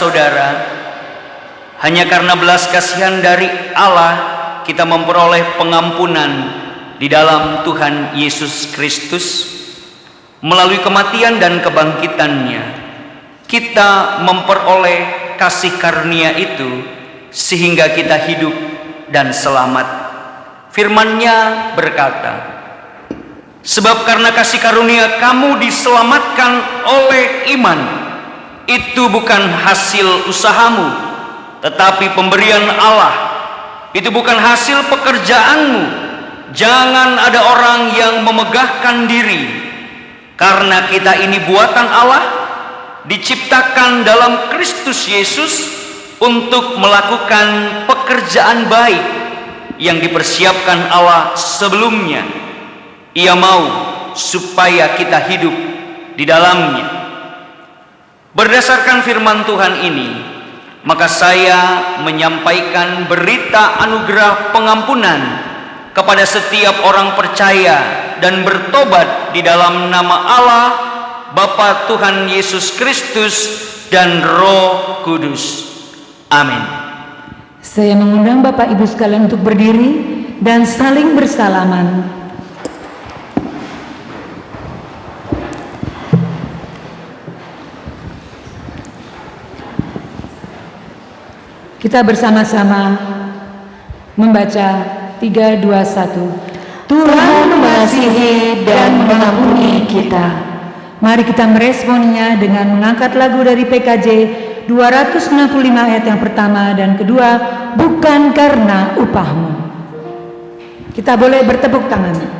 saudara, hanya karena belas kasihan dari Allah kita memperoleh pengampunan di dalam Tuhan Yesus Kristus. Melalui kematian dan kebangkitannya, kita memperoleh kasih karunia itu sehingga kita hidup dan selamat. Firman-Nya berkata, sebab karena kasih karunia kamu diselamatkan oleh iman. Itu bukan hasil usahamu, tetapi pemberian Allah. Itu bukan hasil pekerjaanmu. Jangan ada orang yang memegahkan diri, karena kita ini buatan Allah, diciptakan dalam Kristus Yesus untuk melakukan pekerjaan baik yang dipersiapkan Allah sebelumnya. Ia mau supaya kita hidup di dalamnya. Berdasarkan firman Tuhan ini, maka saya menyampaikan berita anugerah pengampunan kepada setiap orang percaya dan bertobat di dalam nama Allah, Bapa Tuhan Yesus Kristus dan Roh Kudus. Amin. Saya mengundang Bapak Ibu sekalian untuk berdiri dan saling bersalaman. Kita bersama-sama membaca 3, 2, 1. Tuhan mengasihi dan mengampuni kita. Mari kita meresponnya dengan mengangkat lagu dari PKJ 265 ayat yang pertama dan kedua, bukan karena upahmu. Kita boleh bertepuk tangan.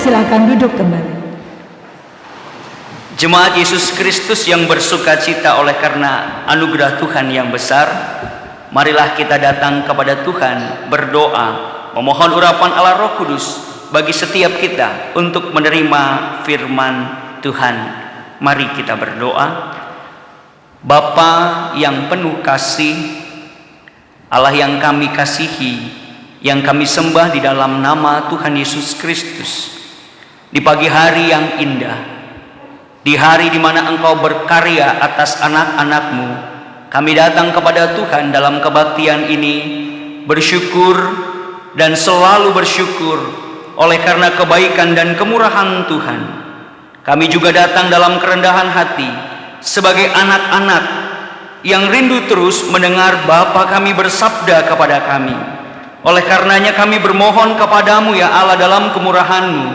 Silakan duduk kembali. Jemaat Yesus Kristus yang bersuka cita oleh karena anugerah Tuhan yang besar, marilah kita datang kepada Tuhan berdoa, memohon urapan Allah Roh Kudus bagi setiap kita untuk menerima firman Tuhan. Mari kita berdoa. Bapa yang penuh kasih, Allah yang kami kasihi, yang kami sembah di dalam nama Tuhan Yesus Kristus, di pagi hari yang indah, di hari di mana Engkau berkarya atas anak-anak-Mu, kami datang kepada Tuhan dalam kebaktian ini, bersyukur dan selalu bersyukur oleh karena kebaikan dan kemurahan Tuhan. Kami juga datang dalam kerendahan hati sebagai anak-anak yang rindu terus mendengar Bapa kami bersabda kepada kami. Oleh karenanya kami bermohon kepadamu ya Allah dalam kemurahan-Mu,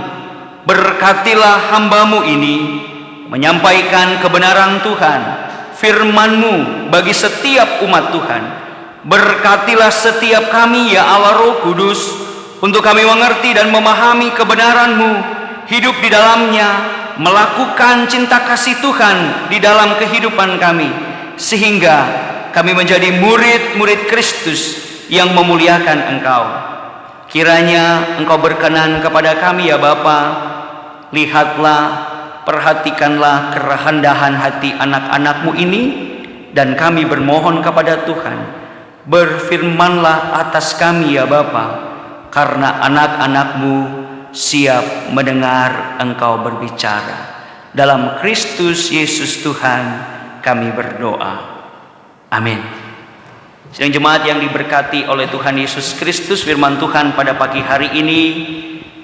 berkatilah hamba-Mu ini menyampaikan kebenaran Tuhan, firman-Mu bagi setiap umat Tuhan. Berkatilah setiap kami ya Allah Roh Kudus, untuk kami mengerti dan memahami kebenaran-Mu, hidup di dalamnya, melakukan cinta kasih Tuhan di dalam kehidupan kami, sehingga kami menjadi murid-murid Kristus yang memuliakan Engkau. Kiranya Engkau berkenan kepada kami ya Bapa. Lihatlah, perhatikanlah kerendahan hati anak-anak-Mu ini, dan kami bermohon kepada Tuhan, berfirmanlah atas kami ya Bapa, karena anak-anak-Mu siap mendengar Engkau berbicara. Dalam Kristus Yesus Tuhan kami berdoa. Amin. Sidang jemaat yang diberkati oleh Tuhan Yesus Kristus, firman Tuhan pada pagi hari ini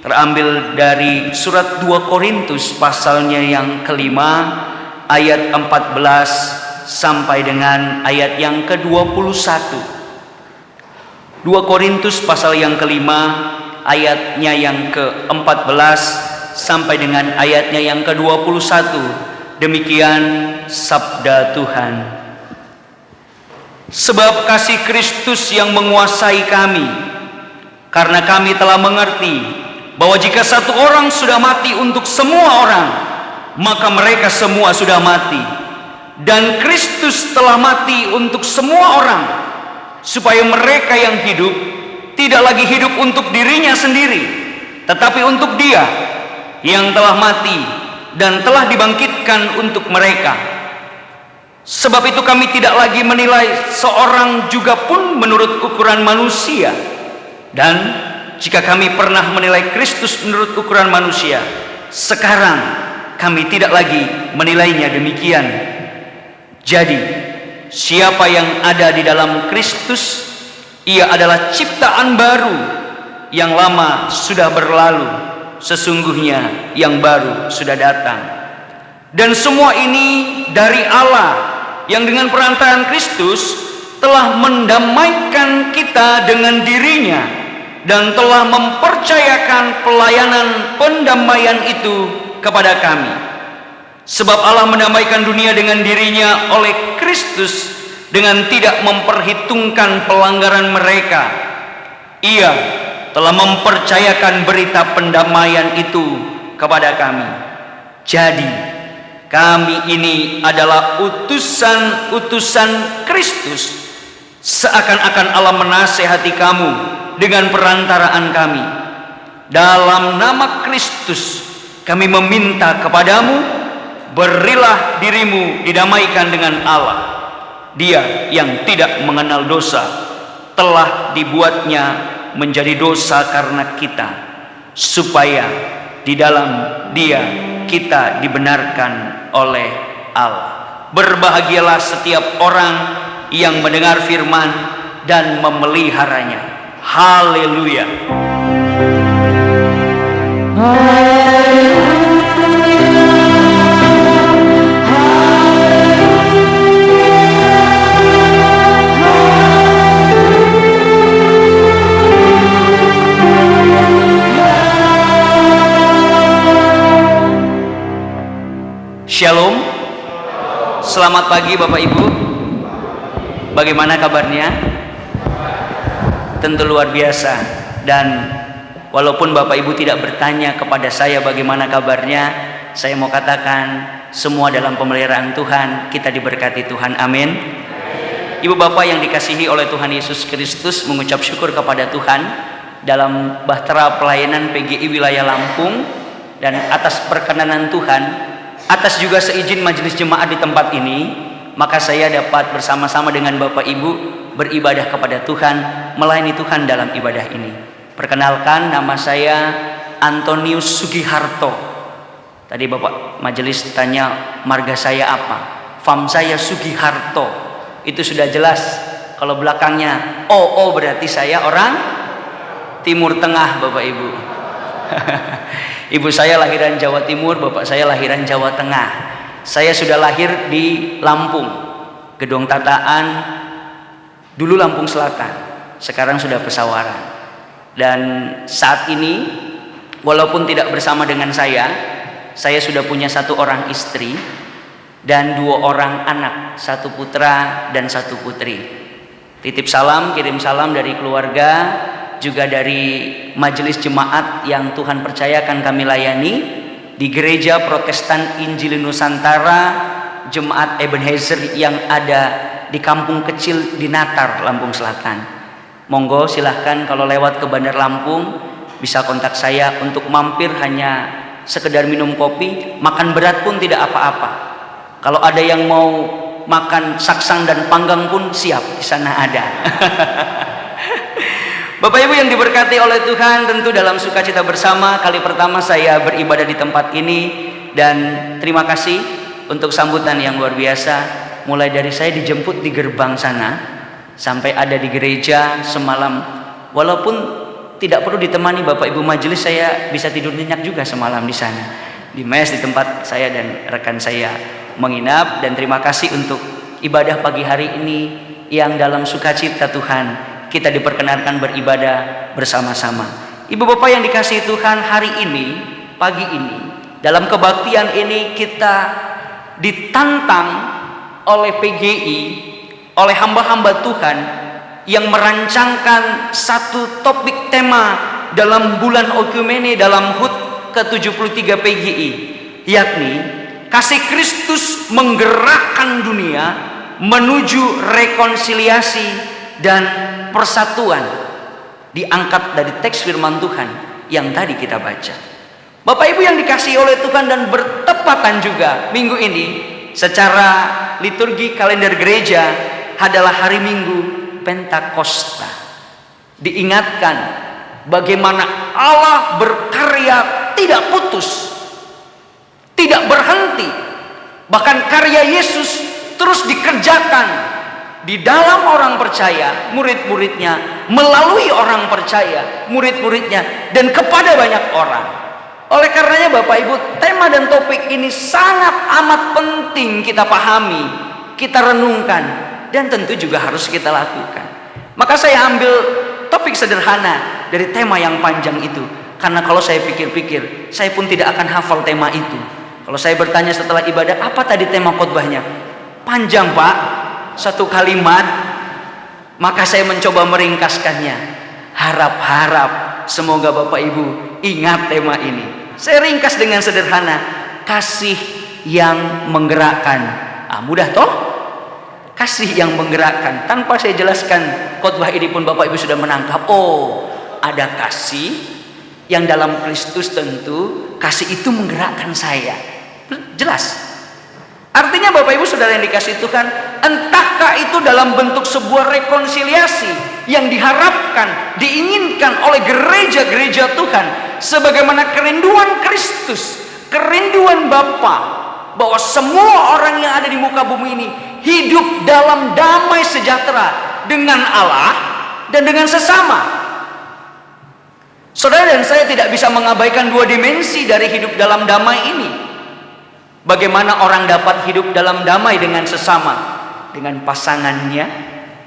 terambil dari surat 2 Korintus pasalnya yang kelima, ayat 14 sampai dengan ayat yang ke-21. 2 Korintus pasal yang kelima, ayatnya yang ke-14 sampai dengan ayatnya yang ke-21. Demikian sabda Tuhan. Sebab kasih Kristus yang menguasai kami, karena kami telah mengerti bahwa jika satu orang sudah mati untuk semua orang, maka mereka semua sudah mati. Dan Kristus telah mati untuk semua orang, supaya mereka yang hidup tidak lagi hidup untuk dirinya sendiri, tetapi untuk Dia yang telah mati dan telah dibangkitkan untuk mereka. Sebab itu kami tidak lagi menilai seorang juga pun menurut ukuran manusia. Dan jika kami pernah menilai Kristus menurut ukuran manusia, sekarang kami tidak lagi menilainya demikian. Jadi siapa yang ada di dalam Kristus, ia adalah ciptaan baru. Yang lama sudah berlalu, sesungguhnya yang baru sudah datang. Dan semua ini dari Allah, yang dengan perantaraan Kristus telah mendamaikan kita dengan dirinya, dan telah mempercayakan pelayanan pendamaian itu kepada kami. Sebab Allah mendamaikan dunia dengan dirinya oleh Kristus, dengan tidak memperhitungkan pelanggaran mereka. Ia telah mempercayakan berita pendamaian itu kepada kami. Jadi kami ini adalah utusan-utusan Kristus, seakan-akan Allah menasehati kamu dengan perantaraan kami. Dalam nama Kristus kami meminta kepadamu, berilah dirimu didamaikan dengan Allah. Dia yang tidak mengenal dosa telah dibuatnya menjadi dosa karena kita, supaya di dalam Dia kita dibenarkan oleh Allah. Berbahagialah setiap orang yang mendengar firman dan memeliharanya. Haleluya. Shalom. Selamat pagi Bapak Ibu. Bagaimana kabarnya? Tentu luar biasa. Dan walaupun Bapak Ibu tidak bertanya kepada saya bagaimana kabarnya, saya mau katakan semua dalam pemeliharaan Tuhan, kita diberkati Tuhan. Amin. Ibu Bapak yang dikasihi oleh Tuhan Yesus Kristus, mengucap syukur kepada Tuhan dalam bahtera pelayanan PGI wilayah Lampung, dan atas perkenanan Tuhan, atas juga seizin majelis jemaat di tempat ini, maka saya dapat bersama-sama dengan Bapak Ibu beribadah kepada Tuhan, melayani Tuhan dalam ibadah ini. Perkenalkan, nama saya Antonius Sugiharto. Tadi Bapak majelis tanya marga saya apa, fam saya Sugiharto. Itu sudah jelas. Kalau belakangnya OO berarti saya orang Timur Tengah, Bapak Ibu. Ibu saya lahiran Jawa Timur, bapak saya lahiran Jawa Tengah. Saya sudah lahir di Lampung, Gedong Tataan, dulu Lampung Selatan, sekarang sudah Pesawaran. Dan saat ini, walaupun tidak bersama dengan saya sudah punya 1 orang istri dan 2 orang anak, 1 putra dan 1 putri. Titip salam, kirim salam dari keluarga, juga dari majelis jemaat yang Tuhan percayakan kami layani di Gereja Protestan Injil Nusantara Jemaat Ebenezer yang ada di kampung kecil di Natar, Lampung Selatan. Monggo silahkan kalau lewat ke Bandar Lampung bisa kontak saya untuk mampir, hanya sekedar minum kopi, makan berat pun tidak apa-apa. Kalau ada yang mau makan saksang dan panggang pun siap, di sana ada. Bapak Ibu yang diberkati oleh Tuhan, tentu dalam sukacita bersama kali pertama saya beribadah di tempat ini, dan terima kasih untuk sambutan yang luar biasa. Mulai dari saya dijemput di gerbang sana sampai ada di gereja semalam, walaupun tidak perlu ditemani Bapak Ibu majelis, saya bisa tidur nyenyak juga semalam di sana, di mes di tempat saya dan rekan saya menginap. Dan terima kasih untuk ibadah pagi hari ini yang dalam sukacita Tuhan kita diperkenankan beribadah bersama-sama. Ibu bapak yang dikasihi Tuhan, hari ini, pagi ini, dalam kebaktian ini kita ditantang oleh PGI, oleh hamba-hamba Tuhan yang merancangkan satu topik tema dalam bulan Oikumene dalam HUT ke-73 PGI, yakni kasih Kristus menggerakkan dunia menuju rekonsiliasi dan persatuan, diangkat dari teks firman Tuhan yang tadi kita baca. Bapak Ibu yang dikasihi oleh Tuhan, dan bertepatan juga minggu ini secara liturgi kalender gereja adalah hari Minggu Pentakosta. Diingatkan bagaimana Allah berkarya tidak putus, tidak berhenti, bahkan karya Yesus terus dikerjakan di dalam orang percaya, murid-muridnya, melalui orang percaya, murid-muridnya, dan kepada banyak orang. Oleh karenanya Bapak Ibu, tema dan topik ini sangat amat penting kita pahami, kita renungkan, dan tentu juga harus kita lakukan. Maka saya ambil topik sederhana dari tema yang panjang itu, karena kalau saya pikir-pikir, saya pun tidak akan hafal tema itu. Kalau saya bertanya setelah ibadah, apa tadi tema khotbahnya? Panjang Pak, 1 kalimat. Maka saya mencoba meringkaskannya. Harap-harap semoga Bapak Ibu ingat tema ini. Saya ringkas dengan sederhana, kasih yang menggerakkan. Mudah toh? Kasih yang menggerakkan. Tanpa saya jelaskan khotbah ini pun Bapak Ibu sudah menangkap, oh ada kasih yang dalam Kristus, tentu kasih itu menggerakkan saya. Jelas. Artinya Bapak Ibu Saudara yang dikasihi Tuhan, entahkah itu dalam bentuk sebuah rekonsiliasi yang diharapkan, diinginkan oleh gereja-gereja Tuhan, sebagaimana kerinduan Kristus, kerinduan Bapa, bahwa semua orang yang ada di muka bumi ini hidup dalam damai sejahtera dengan Allah dan dengan sesama. Saudara dan saya tidak bisa mengabaikan 2 dimensi dari hidup dalam damai ini. Bagaimana orang dapat hidup dalam damai dengan sesama, dengan pasangannya,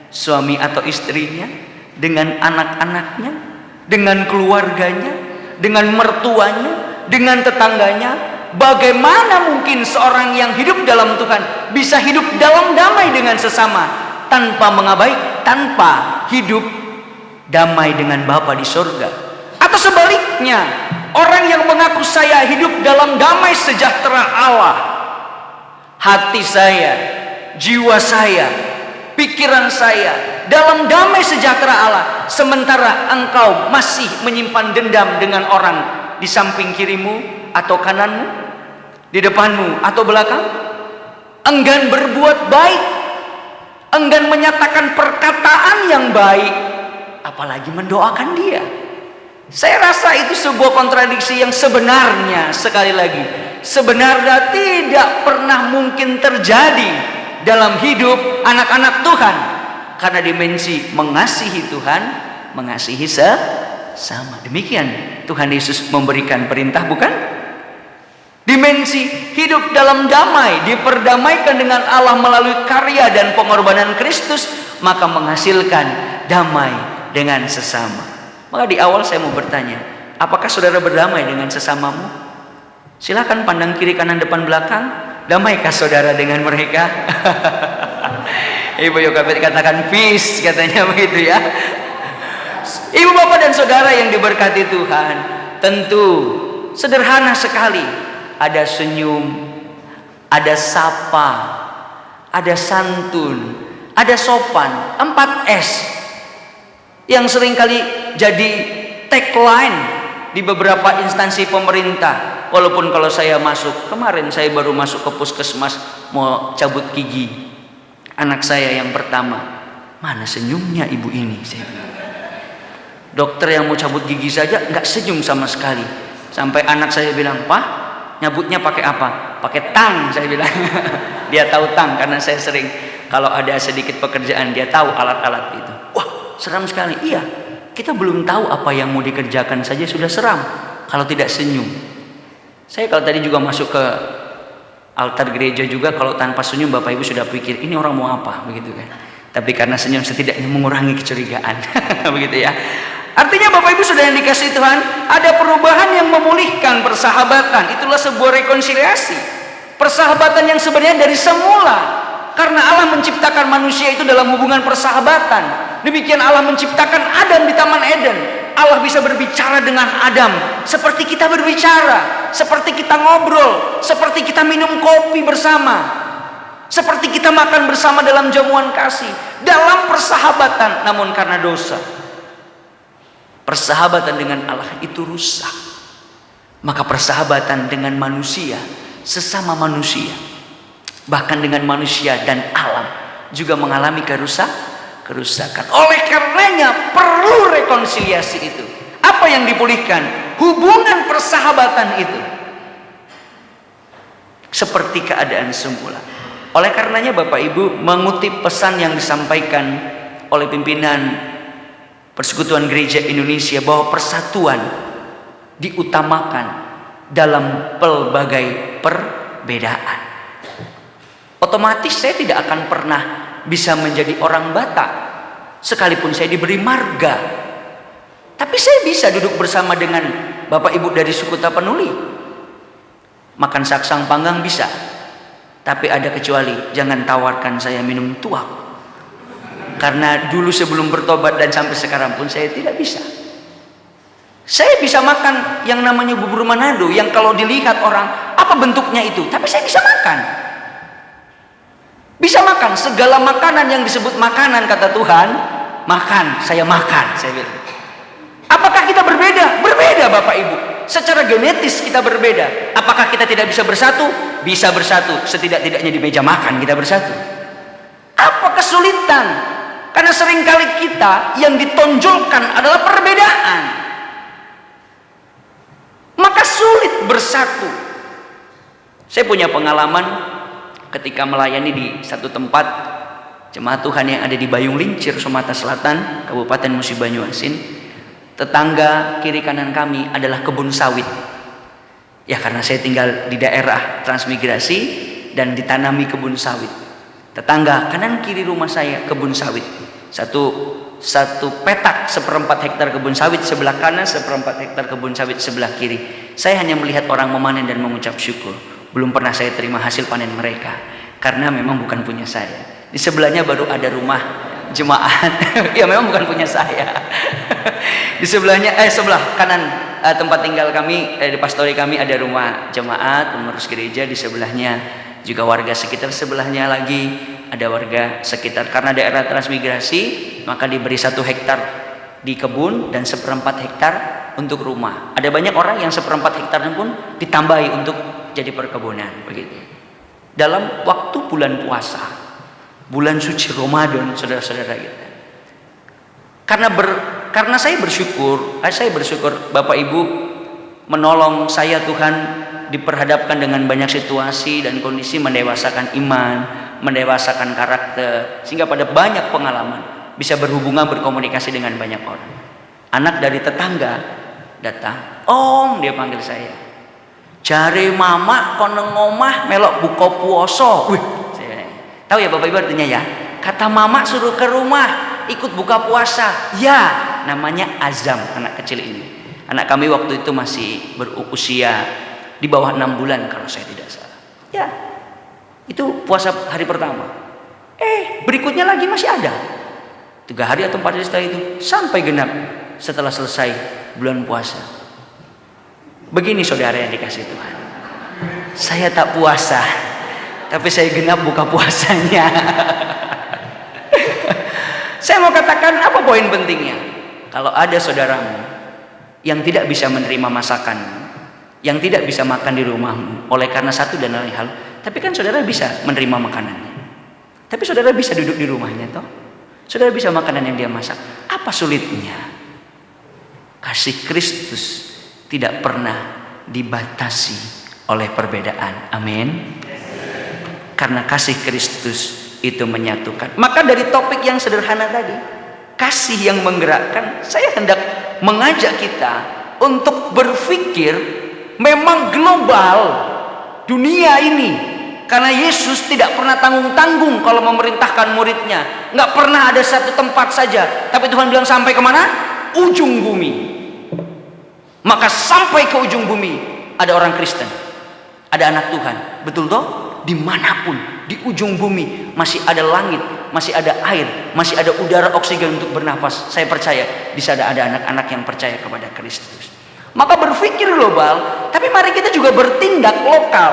suami atau istrinya, dengan anak-anaknya, dengan keluarganya, dengan mertuanya, dengan tetangganya. Bagaimana mungkin seorang yang hidup dalam Tuhan bisa hidup dalam damai dengan sesama tanpa tanpa hidup damai dengan Bapa di surga? Atau sebaliknya, orang yang mengaku saya hidup dalam damai sejahtera Allah, hati saya, jiwa saya, pikiran saya dalam damai sejahtera Allah, sementara engkau masih menyimpan dendam dengan orang di samping kirimu atau kananmu, di depanmu atau belakang. enggan berbuat baik, enggan menyatakan perkataan yang baik, apalagi mendoakan dia. Saya rasa itu sebuah kontradiksi yang sebenarnya, sekali lagi, sebenarnya tidak pernah mungkin terjadi dalam hidup anak-anak Tuhan. Karena dimensi mengasihi Tuhan, mengasihi sesama. Demikian Tuhan Yesus memberikan perintah, bukan? Dimensi hidup dalam damai, diperdamaikan dengan Allah melalui karya dan pengorbanan Kristus, maka menghasilkan damai dengan sesama. Maka di awal saya mau bertanya, apakah saudara berdamai dengan sesamamu? Silakan pandang kiri kanan depan belakang. Damaikah saudara dengan mereka? Ibu Yokabet katakan peace, katanya begitu ya. Ibu bapak dan saudara yang diberkati Tuhan, tentu sederhana sekali. Ada senyum, ada sapa, ada santun, ada sopan. 4S yang seringkali jadi tagline di beberapa instansi pemerintah. Walaupun kalau saya masuk, kemarin saya baru masuk ke puskesmas mau cabut gigi anak saya yang pertama, mana senyumnya ibu ini, saya bilang. Dokter yang mau cabut gigi saja nggak senyum sama sekali. Sampai anak saya bilang, "Pak, nyabutnya pakai apa?" "Pakai tang," saya bilang. Dia tahu tang karena saya sering kalau ada sedikit pekerjaan dia tahu alat-alat itu. Wah, seram sekali. Iya, kita belum tahu apa yang mau dikerjakan saja sudah seram kalau tidak senyum. Saya kalau tadi juga masuk ke altar gereja juga, kalau tanpa senyum Bapak Ibu sudah pikir ini orang mau apa, begitu kan. Tapi karena senyum setidaknya mengurangi kecurigaan. Begitu ya. Artinya Bapak Ibu sudah yang dikasihi Tuhan, ada perubahan yang memulihkan persahabatan. Itulah sebuah rekonsiliasi. Persahabatan yang sebenarnya dari semula. Karena Allah menciptakan manusia itu dalam hubungan persahabatan. Demikian Allah menciptakan Adam di Taman Eden. Allah bisa berbicara dengan Adam seperti kita berbicara, seperti kita ngobrol, seperti kita minum kopi bersama, seperti kita makan bersama dalam jamuan kasih, dalam persahabatan. Namun karena dosa, persahabatan dengan Allah itu rusak. Maka persahabatan dengan manusia, sesama manusia, bahkan dengan manusia dan alam juga mengalami kerusakan. Oleh karenanya perlu rekonsiliasi itu. Apa yang dipulihkan? Hubungan persahabatan itu seperti keadaan semula. Oleh karenanya Bapak Ibu mengutip pesan yang disampaikan oleh pimpinan Persekutuan Gereja Indonesia bahwa persatuan diutamakan dalam pelbagai perbedaan. Otomatis saya tidak akan pernah bisa menjadi orang Batak sekalipun saya diberi marga. Tapi saya bisa duduk bersama dengan Bapak Ibu dari suku Tapanuli. Makan saksang panggang bisa. Tapi ada kecuali, jangan tawarkan saya minum tuak. Karena dulu sebelum bertobat dan sampai sekarang pun saya tidak bisa. Saya bisa makan yang namanya bubur Manado, yang kalau dilihat orang, apa bentuknya itu? Tapi saya bisa makan. Bisa makan segala makanan yang disebut makanan, kata Tuhan. Makan, saya makan, saya bilang. Apakah kita berbeda? Berbeda Bapak Ibu. Secara genetis kita berbeda. Apakah kita tidak bisa bersatu? Bisa bersatu. Setidak-tidaknya di meja makan kita bersatu. Apa kesulitan? Karena seringkali kita yang ditonjolkan adalah perbedaan. Maka sulit bersatu. Saya punya pengalaman ketika melayani di satu tempat jemaat Tuhan yang ada di Bayung Lincir, Sumatera Selatan, Kabupaten Musi Banyuasin. Tetangga kiri kanan kami adalah kebun sawit. Ya karena saya tinggal di daerah transmigrasi dan ditanami kebun sawit. Tetangga kanan kiri rumah saya kebun sawit. Satu petak 1/4 hektar kebun sawit sebelah kanan, 1/4 hektar kebun sawit sebelah kiri. Saya hanya melihat orang memanen dan mengucap syukur. Belum pernah saya terima hasil panen mereka karena memang bukan punya saya. Di sebelahnya baru ada rumah jemaat. Ya memang bukan punya saya. Di sebelahnya sebelah kanan tempat tinggal kami, di pastori kami ada rumah jemaat, pengurus gereja. Di sebelahnya juga warga sekitar, sebelahnya lagi ada warga sekitar. Karena daerah transmigrasi, maka diberi 1 hektar di kebun dan 1/4 hektar untuk rumah. Ada banyak orang yang 1/4 hektar pun ditambahi untuk jadi perkebunan, begitu. dalam waktu bulan puasa, bulan suci Ramadan, saudara-saudara kita. Karena saya bersyukur Bapak Ibu menolong saya, Tuhan diperhadapkan dengan banyak situasi dan kondisi, mendewasakan iman, mendewasakan karakter, sehingga pada banyak pengalaman bisa berhubungan, berkomunikasi dengan banyak orang. Anak dari tetangga datang, "Om," dia panggil saya, "jare mama kono ngomah melok buka puasa." Wih, saya tahu ya Bapak Ibu artinya ya. Kata mama suruh ke rumah ikut buka puasa. Ya, namanya Azam, anak kecil ini. Anak kami waktu itu masih berusia di bawah 6 bulan kalau saya tidak salah. Ya, itu puasa hari pertama. Berikutnya lagi masih ada 3 hari atau 4 hari setelah itu, sampai genap setelah selesai bulan puasa. Begini saudara yang dikasih Tuhan, saya tak puasa, tapi saya genap buka puasanya. Saya mau katakan apa poin pentingnya? Kalau ada saudaramu yang tidak bisa menerima masakan, yang tidak bisa makan di rumahmu oleh karena satu dan lain hal, tapi kan saudara bisa menerima makanannya. Tapi saudara bisa duduk di rumahnya toh. Saudara bisa makanan yang dia masak. Apa sulitnya? Kasih Kristus tidak pernah dibatasi oleh perbedaan. Amin. Karena kasih Kristus itu menyatukan. Maka dari topik yang sederhana tadi, kasih yang menggerakkan, saya hendak mengajak kita untuk berpikir memang global dunia ini, karena Yesus tidak pernah tanggung-tanggung kalau memerintahkan muridnya. Nggak pernah ada satu tempat saja, tapi Tuhan bilang sampai kemana? Ujung bumi. Maka sampai ke ujung bumi ada orang Kristen, ada anak Tuhan, betul toh? Dimanapun di ujung bumi masih ada langit, masih ada air, masih ada udara oksigen untuk bernafas. Saya percaya di sana ada anak-anak yang percaya kepada Kristus. Maka berpikir global, tapi mari kita juga bertindak lokal.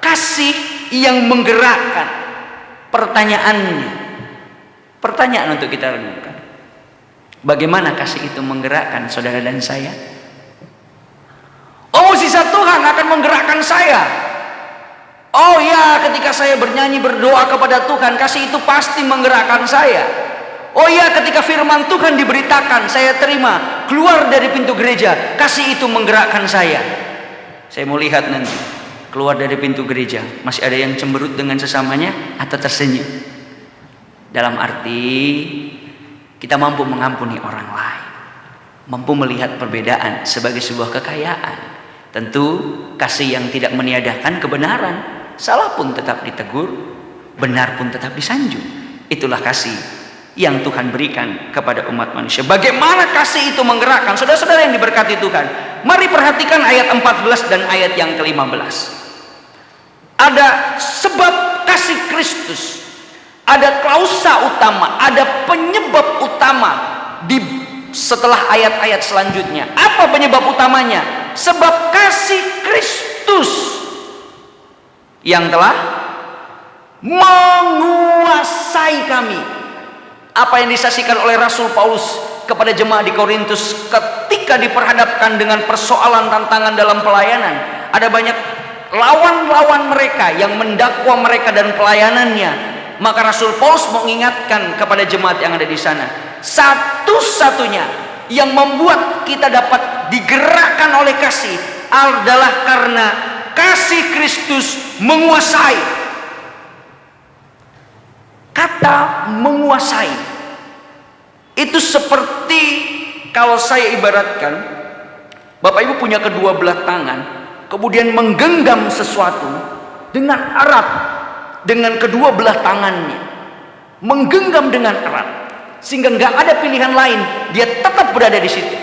Kasih yang menggerakkan. Pertanyaan untuk kita renungkan, bagaimana kasih itu menggerakkan saudara dan saya? Oh, mujizat Tuhan akan menggerakkan saya. Oh ya, ketika saya bernyanyi berdoa kepada Tuhan, kasih itu pasti menggerakkan saya. Oh ya, ketika firman Tuhan diberitakan, saya terima, keluar dari pintu gereja, kasih itu menggerakkan saya. Saya mau lihat nanti, keluar dari pintu gereja, masih ada yang cemberut dengan sesamanya atau tersenyum. Dalam arti, kita mampu mengampuni orang lain, mampu melihat perbedaan sebagai sebuah kekayaan. Tentu kasih yang tidak meniadakan kebenaran. Salah pun tetap ditegur, benar pun tetap disanjung. Itulah kasih yang Tuhan berikan kepada umat manusia. Bagaimana kasih itu menggerakkan? Saudara-saudara yang diberkati Tuhan, mari perhatikan ayat 14 dan ayat yang ke-15. Ada sebab kasih Kristus, ada klausa utama, ada penyebab utama setelah ayat-ayat selanjutnya. Apa penyebab utamanya? Sebab kasih Kristus yang telah menguasai kami. Apa yang disaksikan oleh Rasul Paulus kepada jemaat di Korintus ketika diperhadapkan dengan persoalan tantangan dalam pelayanan. Ada banyak lawan-lawan mereka yang mendakwa mereka dan pelayanannya. Maka Rasul Paulus mengingatkan kepada jemaat yang ada di sana, satu-satunya yang membuat kita dapat digerakkan oleh kasih adalah karena kasih Kristus menguasai. Kata menguasai itu seperti, kalau saya ibaratkan, Bapak Ibu punya kedua belah tangan, kemudian menggenggam sesuatu dengan erat dengan kedua belah tangannya, menggenggam dengan erat sehingga nggak ada pilihan lain, dia tetap berada di situ.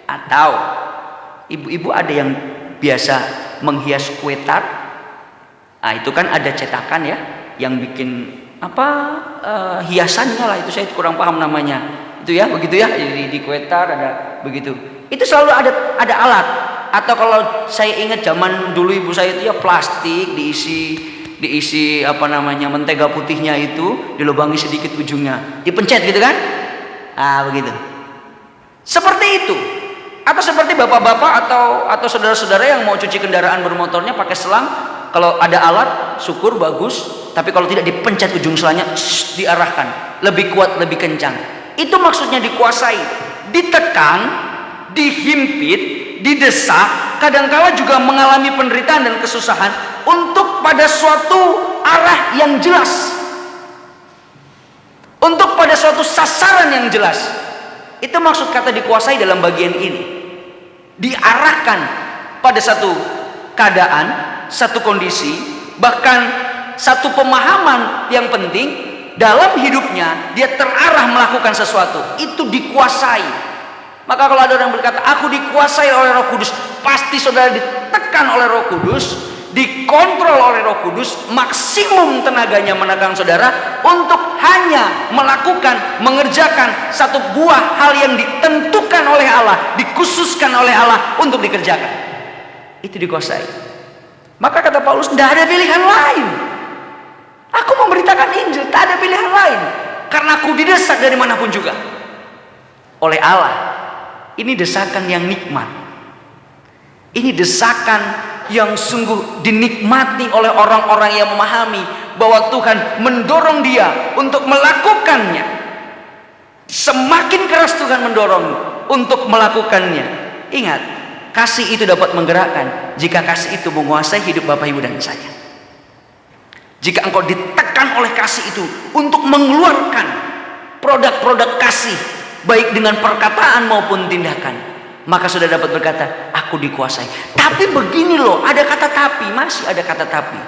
Atau ibu-ibu ada yang biasa menghias kue tart, nah itu kan ada cetakan ya, yang bikin hiasannya lah, itu saya kurang paham namanya, itu ya, begitu ya, di kue tart ada begitu. Itu selalu ada alat. Atau kalau saya ingat zaman dulu ibu saya itu ya plastik diisi mentega putihnya itu, dilubangi sedikit ujungnya, dipencet gitu kan, begitu. Seperti itu. Atau seperti bapak-bapak atau saudara-saudara yang mau cuci kendaraan bermotornya pakai selang, Kalau ada alat, syukur bagus. Tapi kalau tidak, dipencet ujung selanya, diarahkan lebih kuat, lebih kencang. Itu maksudnya dikuasai, ditekan, dihimpit, didesak, kadangkala juga mengalami penderitaan dan kesusahan untuk pada suatu arah yang jelas, untuk pada suatu sasaran yang jelas. Itu maksud kata dikuasai dalam bagian ini. Diarahkan pada satu keadaan, satu kondisi, bahkan satu pemahaman yang penting dalam hidupnya. Dia terarah melakukan sesuatu, itu dikuasai. Maka kalau ada orang berkata aku dikuasai oleh Roh Kudus, pasti saudara ditekan oleh Roh Kudus, dikontrol oleh Roh Kudus, maksimum tenaganya menekan saudara untuk hanya melakukan, mengerjakan satu buah hal yang ditentukan oleh Allah, dikhususkan oleh Allah untuk dikerjakan. Itu dikuasai. Maka kata Paulus, tidak ada pilihan lain. Aku memberitakan Injil, tak ada pilihan lain, karena aku didesak dari manapun juga oleh Allah. Ini desakan yang nikmat. Ini desakan yang sungguh dinikmati oleh orang-orang yang memahami bahwa Tuhan mendorong dia untuk melakukannya. Semakin keras Tuhan mendorong untuk melakukannya. Ingat, kasih itu dapat menggerakkan jika kasih itu menguasai hidup Bapak, Ibu, dan saya. Jika engkau ditekan oleh kasih itu untuk mengeluarkan produk-produk kasih, baik dengan perkataan maupun tindakan, maka sudah dapat berkata, aku dikuasai. Tapi begini loh, ada kata tapi, masih ada kata tapi.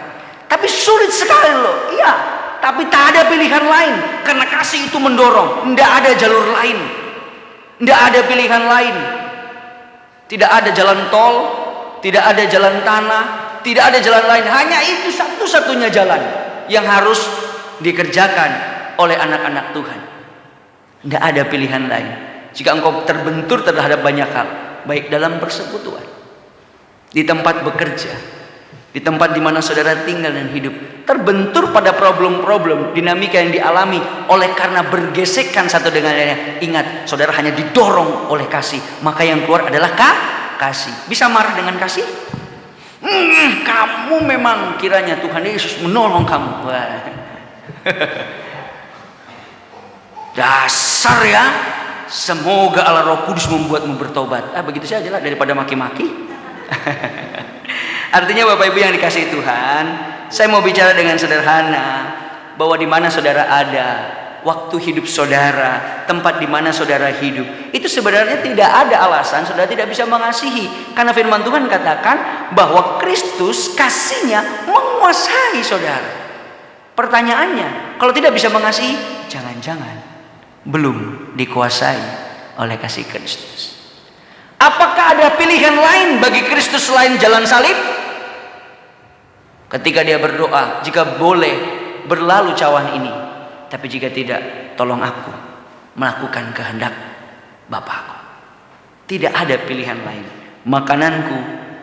Tapi sulit sekali loh. Iya, tapi tak ada pilihan lain, karena kasih itu mendorong. Tidak ada jalur lain, tidak ada pilihan lain. Tidak ada jalan tol, tidak ada jalan tanah, tidak ada jalan lain. Hanya itu satu-satunya jalan yang harus dikerjakan oleh anak-anak Tuhan. Tidak ada pilihan lain. Jika engkau terbentur terhadap banyak hal, baik dalam persekutuan, di tempat bekerja, di tempat di mana saudara tinggal dan hidup, terbentur pada problem-problem, dinamika yang dialami oleh karena bergesekan satu dengan lainnya. Ingat, saudara hanya didorong oleh kasih, maka yang keluar adalah kasih. Bisa marah dengan kasih? Kamu memang kiranya Tuhan Yesus menolong kamu. Dasar ya, semoga Allah Roh Kudus membuatmu bertobat. Begitu saja lah, daripada maki-maki. Artinya Bapak Ibu yang dikasihi Tuhan, saya mau bicara dengan sederhana bahwa di mana saudara ada, waktu hidup saudara, tempat di mana saudara hidup, itu sebenarnya tidak ada alasan saudara tidak bisa mengasihi. Karena firman Tuhan katakan bahwa Kristus kasihnya menguasai saudara. Pertanyaannya, kalau tidak bisa mengasihi, jangan-jangan belum dikuasai oleh kasih Kristus. Apakah ada pilihan lain bagi Kristus selain jalan salib? Ketika dia berdoa, jika boleh berlalu cawan ini, tapi jika tidak, tolong aku melakukan kehendak Bapakku. Tidak ada pilihan lain. Makananku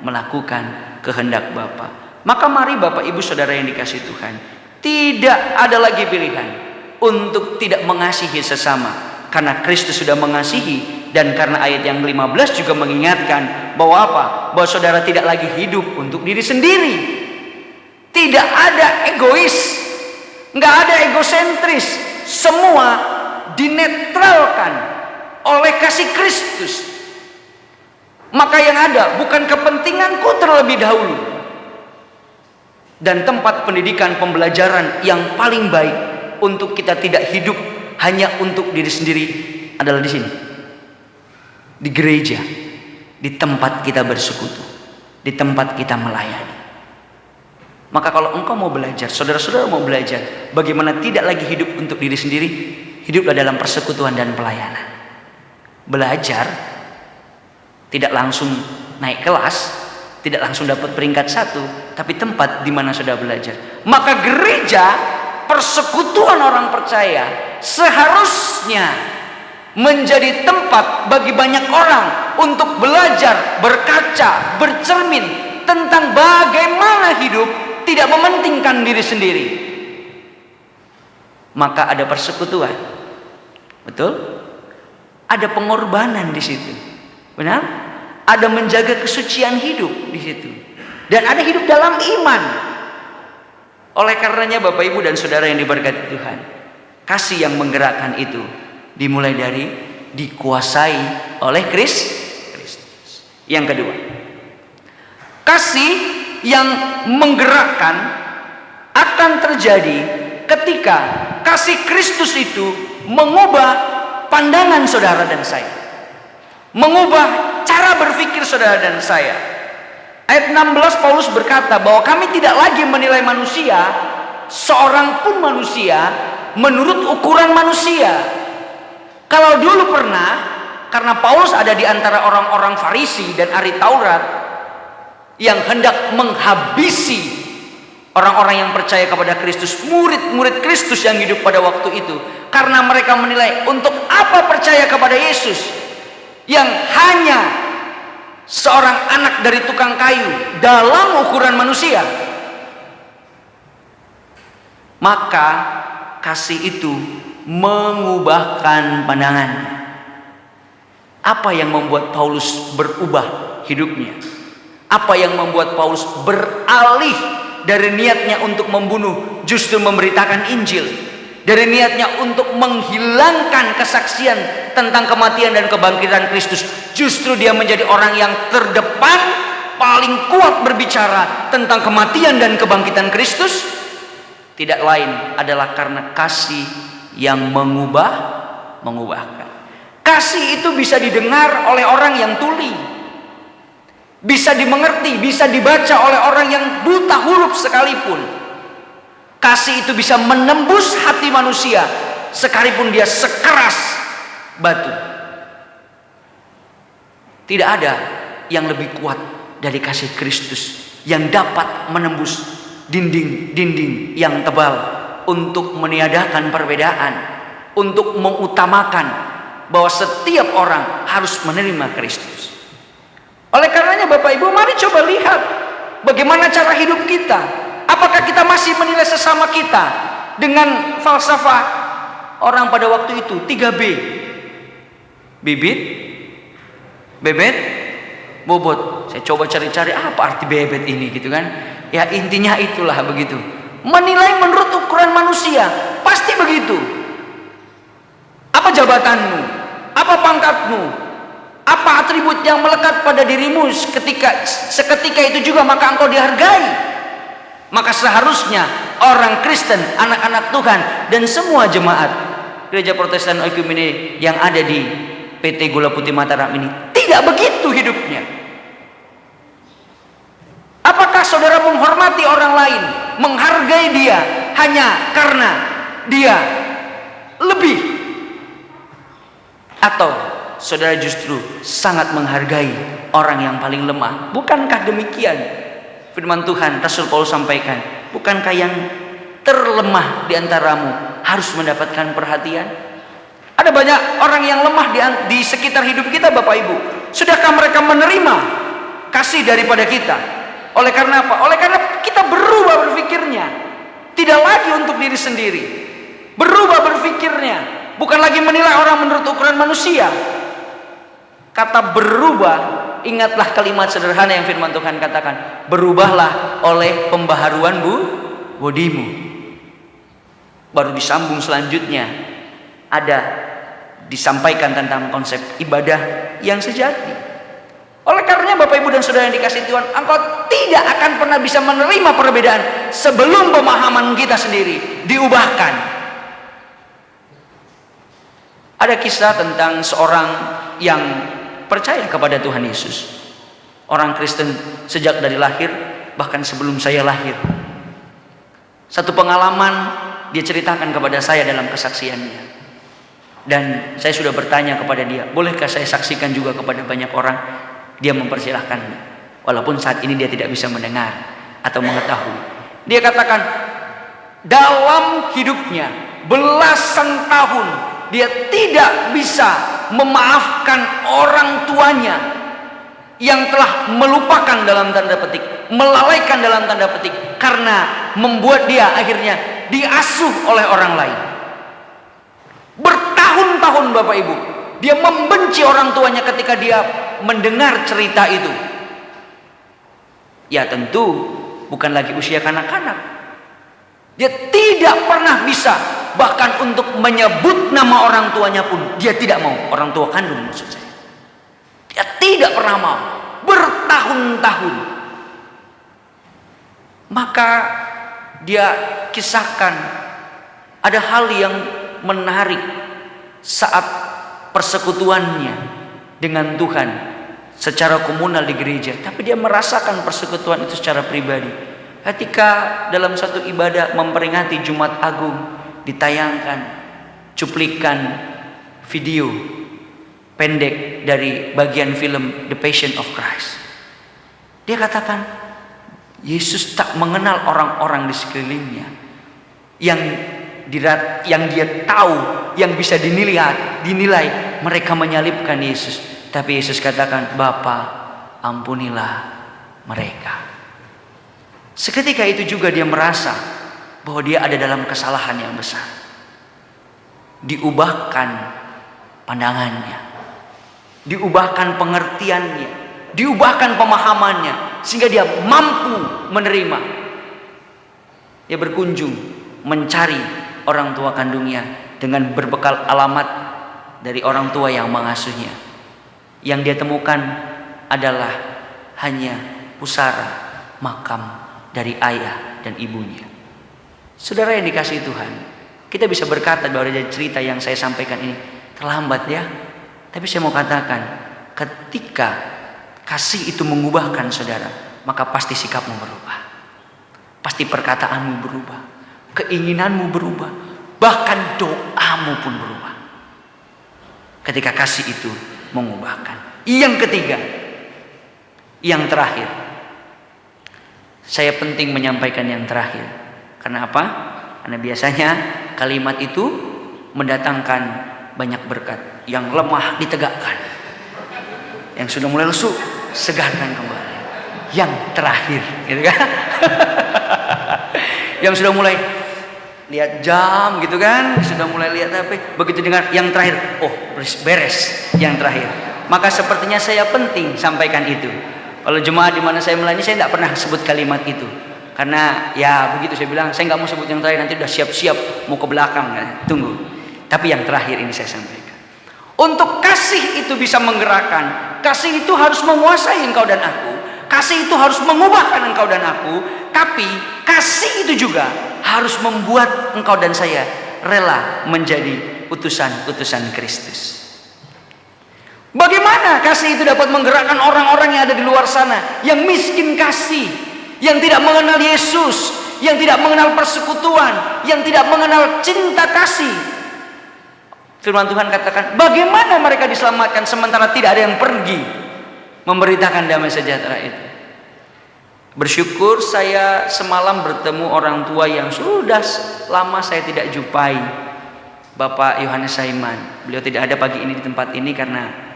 melakukan kehendak Bapa. Maka mari Bapak Ibu Saudara yang dikasihi Tuhan, tidak ada lagi pilihan untuk tidak mengasihi sesama, karena Kristus sudah mengasihi. Dan karena ayat yang 15 juga mengingatkan bahwa apa? Bahwa saudara tidak lagi hidup untuk diri sendiri. Tidak ada egois, nggak ada egosentris. Semua dinetralkan oleh kasih Kristus. Maka yang ada bukan kepentinganku terlebih dahulu, dan tempat pendidikan pembelajaran yang paling baik untuk kita tidak hidup hanya untuk diri sendiri adalah di sini, di gereja, di tempat kita bersekutu, di tempat kita melayani. Maka kalau engkau mau belajar, saudara-saudara mau belajar bagaimana tidak lagi hidup untuk diri sendiri, hiduplah dalam persekutuan dan pelayanan. Belajar tidak langsung naik kelas, tidak langsung dapat peringkat 1, tapi tempat di mana saudara belajar. Maka gereja, persekutuan orang percaya seharusnya menjadi tempat bagi banyak orang untuk belajar, berkaca, bercermin tentang bagaimana hidup tidak mementingkan diri sendiri. Maka ada persekutuan, betul? Ada pengorbanan di situ, benar? Ada menjaga kesucian hidup di situ, dan ada hidup dalam iman. Oleh karenanya Bapak Ibu dan Saudara yang diberkati Tuhan, kasih yang menggerakkan itu dimulai dari dikuasai oleh Kristus. Yang kedua, kasih yang menggerakkan akan terjadi ketika kasih Kristus itu mengubah pandangan saudara dan saya, mengubah cara berpikir saudara dan saya. Ayat 16 Paulus berkata bahwa kami tidak lagi menilai manusia, seorang pun manusia, menurut ukuran manusia. Kalau dulu pernah, karena Paulus ada di antara orang-orang Farisi dan ahli Taurat yang hendak menghabisi orang-orang yang percaya kepada Kristus, murid-murid Kristus yang hidup pada waktu itu, karena mereka menilai untuk apa percaya kepada Yesus yang hanya seorang anak dari tukang kayu dalam ukuran manusia. Maka kasih itu mengubahkan pandangan. Apa yang membuat Paulus berubah hidupnya? Apa yang membuat Paulus beralih dari niatnya untuk membunuh, justru memberitakan Injil? Dari niatnya untuk menghilangkan kesaksian tentang kematian dan kebangkitan Kristus, justru dia menjadi orang yang terdepan, paling kuat berbicara tentang kematian dan kebangkitan Kristus. Tidak lain adalah karena kasih yang mengubahkan. Kasih itu bisa didengar oleh orang yang tuli, bisa dimengerti, bisa dibaca oleh orang yang buta huruf sekalipun. Kasih itu bisa menembus hati manusia sekalipun dia sekeras batu. Tidak ada yang lebih kuat dari kasih Kristus yang dapat menembus dinding-dinding yang tebal untuk meniadakan perbedaan, untuk mengutamakan bahwa setiap orang harus menerima Kristus. Oleh karenanya Bapak Ibu, mari coba lihat bagaimana cara hidup kita. Apakah kita masih menilai sesama kita dengan falsafah orang pada waktu itu 3B? Bibit, bebet, bobot. Saya coba cari-cari apa arti bebet ini gitu kan. Ya intinya itulah begitu. Menilai menurut ukuran manusia, pasti begitu. Apa jabatanmu? Apa pangkatmu? Apa atribut yang melekat pada dirimu seketika itu juga maka engkau dihargai? Maka seharusnya orang Kristen, anak-anak Tuhan, dan semua jemaat Gereja Protestan Oikumene yang ada di PT Gula Putih Mataram ini tidak begitu hidupnya. Apakah saudara menghormati orang lain, menghargai dia hanya karena dia lebih? Atau saudara justru sangat menghargai orang yang paling lemah? Bukankah demikian firman Tuhan Rasul Paulus sampaikan? Bukankah yang terlemah di antaramu harus mendapatkan perhatian? Ada banyak orang yang lemah di sekitar hidup kita Bapak Ibu. Sudahkah mereka menerima kasih daripada kita? Oleh karena apa? Oleh karena kita berubah berpikirnya. Tidak lagi untuk diri sendiri. Berubah berpikirnya. Bukan lagi menilai orang menurut ukuran manusia. Kata berubah, ingatlah kalimat sederhana yang firman Tuhan katakan, berubahlah oleh pembaharuan budimu. Baru disambung selanjutnya ada disampaikan tentang konsep ibadah yang sejati. Oleh karenanya Bapak Ibu dan Saudara yang dikasihi Tuhan, engkau tidak akan pernah bisa menerima perbedaan sebelum pemahaman kita sendiri diubahkan. Ada kisah tentang seorang yang percaya kepada Tuhan Yesus. Orang Kristen sejak dari lahir, bahkan sebelum saya lahir. Satu pengalaman dia ceritakan kepada saya dalam kesaksiannya. Dan saya sudah bertanya kepada dia, bolehkah saya saksikan juga kepada banyak orang? Dia mempersilahkan. Walaupun saat ini dia tidak bisa mendengar atau mengetahui. Dia katakan, dalam hidupnya belasan tahun dia tidak bisa memaafkan orang tuanya yang telah melupakan dalam tanda petik, melalaikan dalam tanda petik, karena membuat dia akhirnya diasuh oleh orang lain. Bertahun-tahun Bapak Ibu, dia membenci orang tuanya ketika dia mendengar cerita itu. Ya tentu bukan lagi usia kanak-kanak. Dia tidak pernah bisa, bahkan untuk menyebut nama orang tuanya pun dia tidak mau. Orang tua kandung maksud saya. Dia tidak pernah mau, bertahun-tahun. Maka dia kisahkan ada hal yang menarik saat persekutuannya dengan Tuhan secara komunal di gereja, tapi dia merasakan persekutuan itu secara pribadi. Ketika dalam satu ibadah memperingati Jumat Agung, ditayangkan cuplikan video pendek dari bagian film The Passion of Christ. Dia katakan, Yesus tak mengenal orang-orang di sekelilingnya yang dia tahu, yang bisa dinilai mereka menyalibkan Yesus. Tapi Yesus katakan, Bapa, ampunilah mereka. Seketika itu juga dia merasa bahwa dia ada dalam kesalahan yang besar. Diubahkan pandangannya, diubahkan pengertiannya, diubahkan pemahamannya, sehingga dia mampu menerima. Dia berkunjung mencari orang tua kandungnya dengan berbekal alamat dari orang tua yang mengasuhnya. Yang dia temukan adalah hanya pusara makam dari ayah dan ibunya. Saudara yang dikasihi Tuhan, kita bisa berkata bahwa dari cerita yang saya sampaikan ini terlambat ya. Tapi saya mau katakan, ketika kasih itu mengubahkan saudara, maka pasti sikapmu berubah. Pasti perkataanmu berubah, keinginanmu berubah, bahkan doamu pun berubah. Ketika kasih itu mengubahkan. Yang ketiga, yang terakhir, saya penting menyampaikan yang terakhir. Karena apa? Karena biasanya kalimat itu mendatangkan banyak berkat. Yang lemah ditegakkan, yang sudah mulai lesu segarkan kembali. Yang terakhir, gitu kan? Yang sudah mulai lihat jam gitu kan, sudah mulai lihat apa, begitu dengar yang terakhir, oh beres yang terakhir. Maka sepertinya saya penting sampaikan itu. Kalau jemaat di mana saya melayani, saya tidak pernah sebut kalimat itu, karena ya begitu saya bilang, saya nggak mau sebut yang terakhir, nanti udah siap-siap mau ke belakang kan? Tunggu. Tapi yang terakhir ini saya sampaikan. Untuk kasih itu bisa menggerakkan, kasih itu harus menguasai engkau dan aku, kasih itu harus mengubahkan engkau dan aku, tapi kasih itu juga harus membuat engkau dan saya rela menjadi utusan-utusan Kristus. Bagaimana kasih itu dapat menggerakkan orang-orang yang ada di luar sana, yang miskin kasih, yang tidak mengenal Yesus, yang tidak mengenal persekutuan, yang tidak mengenal cinta kasih? Firman Tuhan katakan, bagaimana mereka diselamatkan sementara tidak ada yang pergi memberitakan damai sejahtera itu? Bersyukur saya semalam bertemu orang tua yang sudah lama saya tidak jumpai, Bapak Yohanes Saiman. Beliau tidak ada pagi ini di tempat ini karena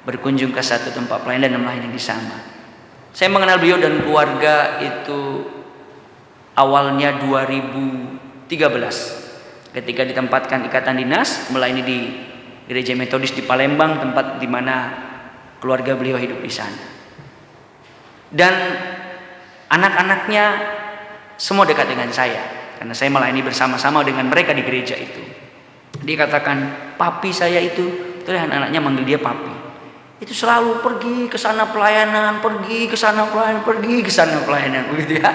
berkunjung ke satu tempat pelayanan dan melayani di sana. Saya mengenal beliau dan keluarga itu awalnya 2013 ketika ditempatkan ikatan dinas melayani di Gereja Metodis di Palembang, tempat di mana keluarga beliau hidup di sana. Dan anak-anaknya semua dekat dengan saya karena saya melayani bersama-sama dengan mereka di gereja itu. Dia katakan, papi saya itu, betul ya, anak-anaknya manggil dia papi, itu selalu pergi ke sana pelayanan, pergi ke sana pelayanan, pergi ke sana pelayanan, begitu ya.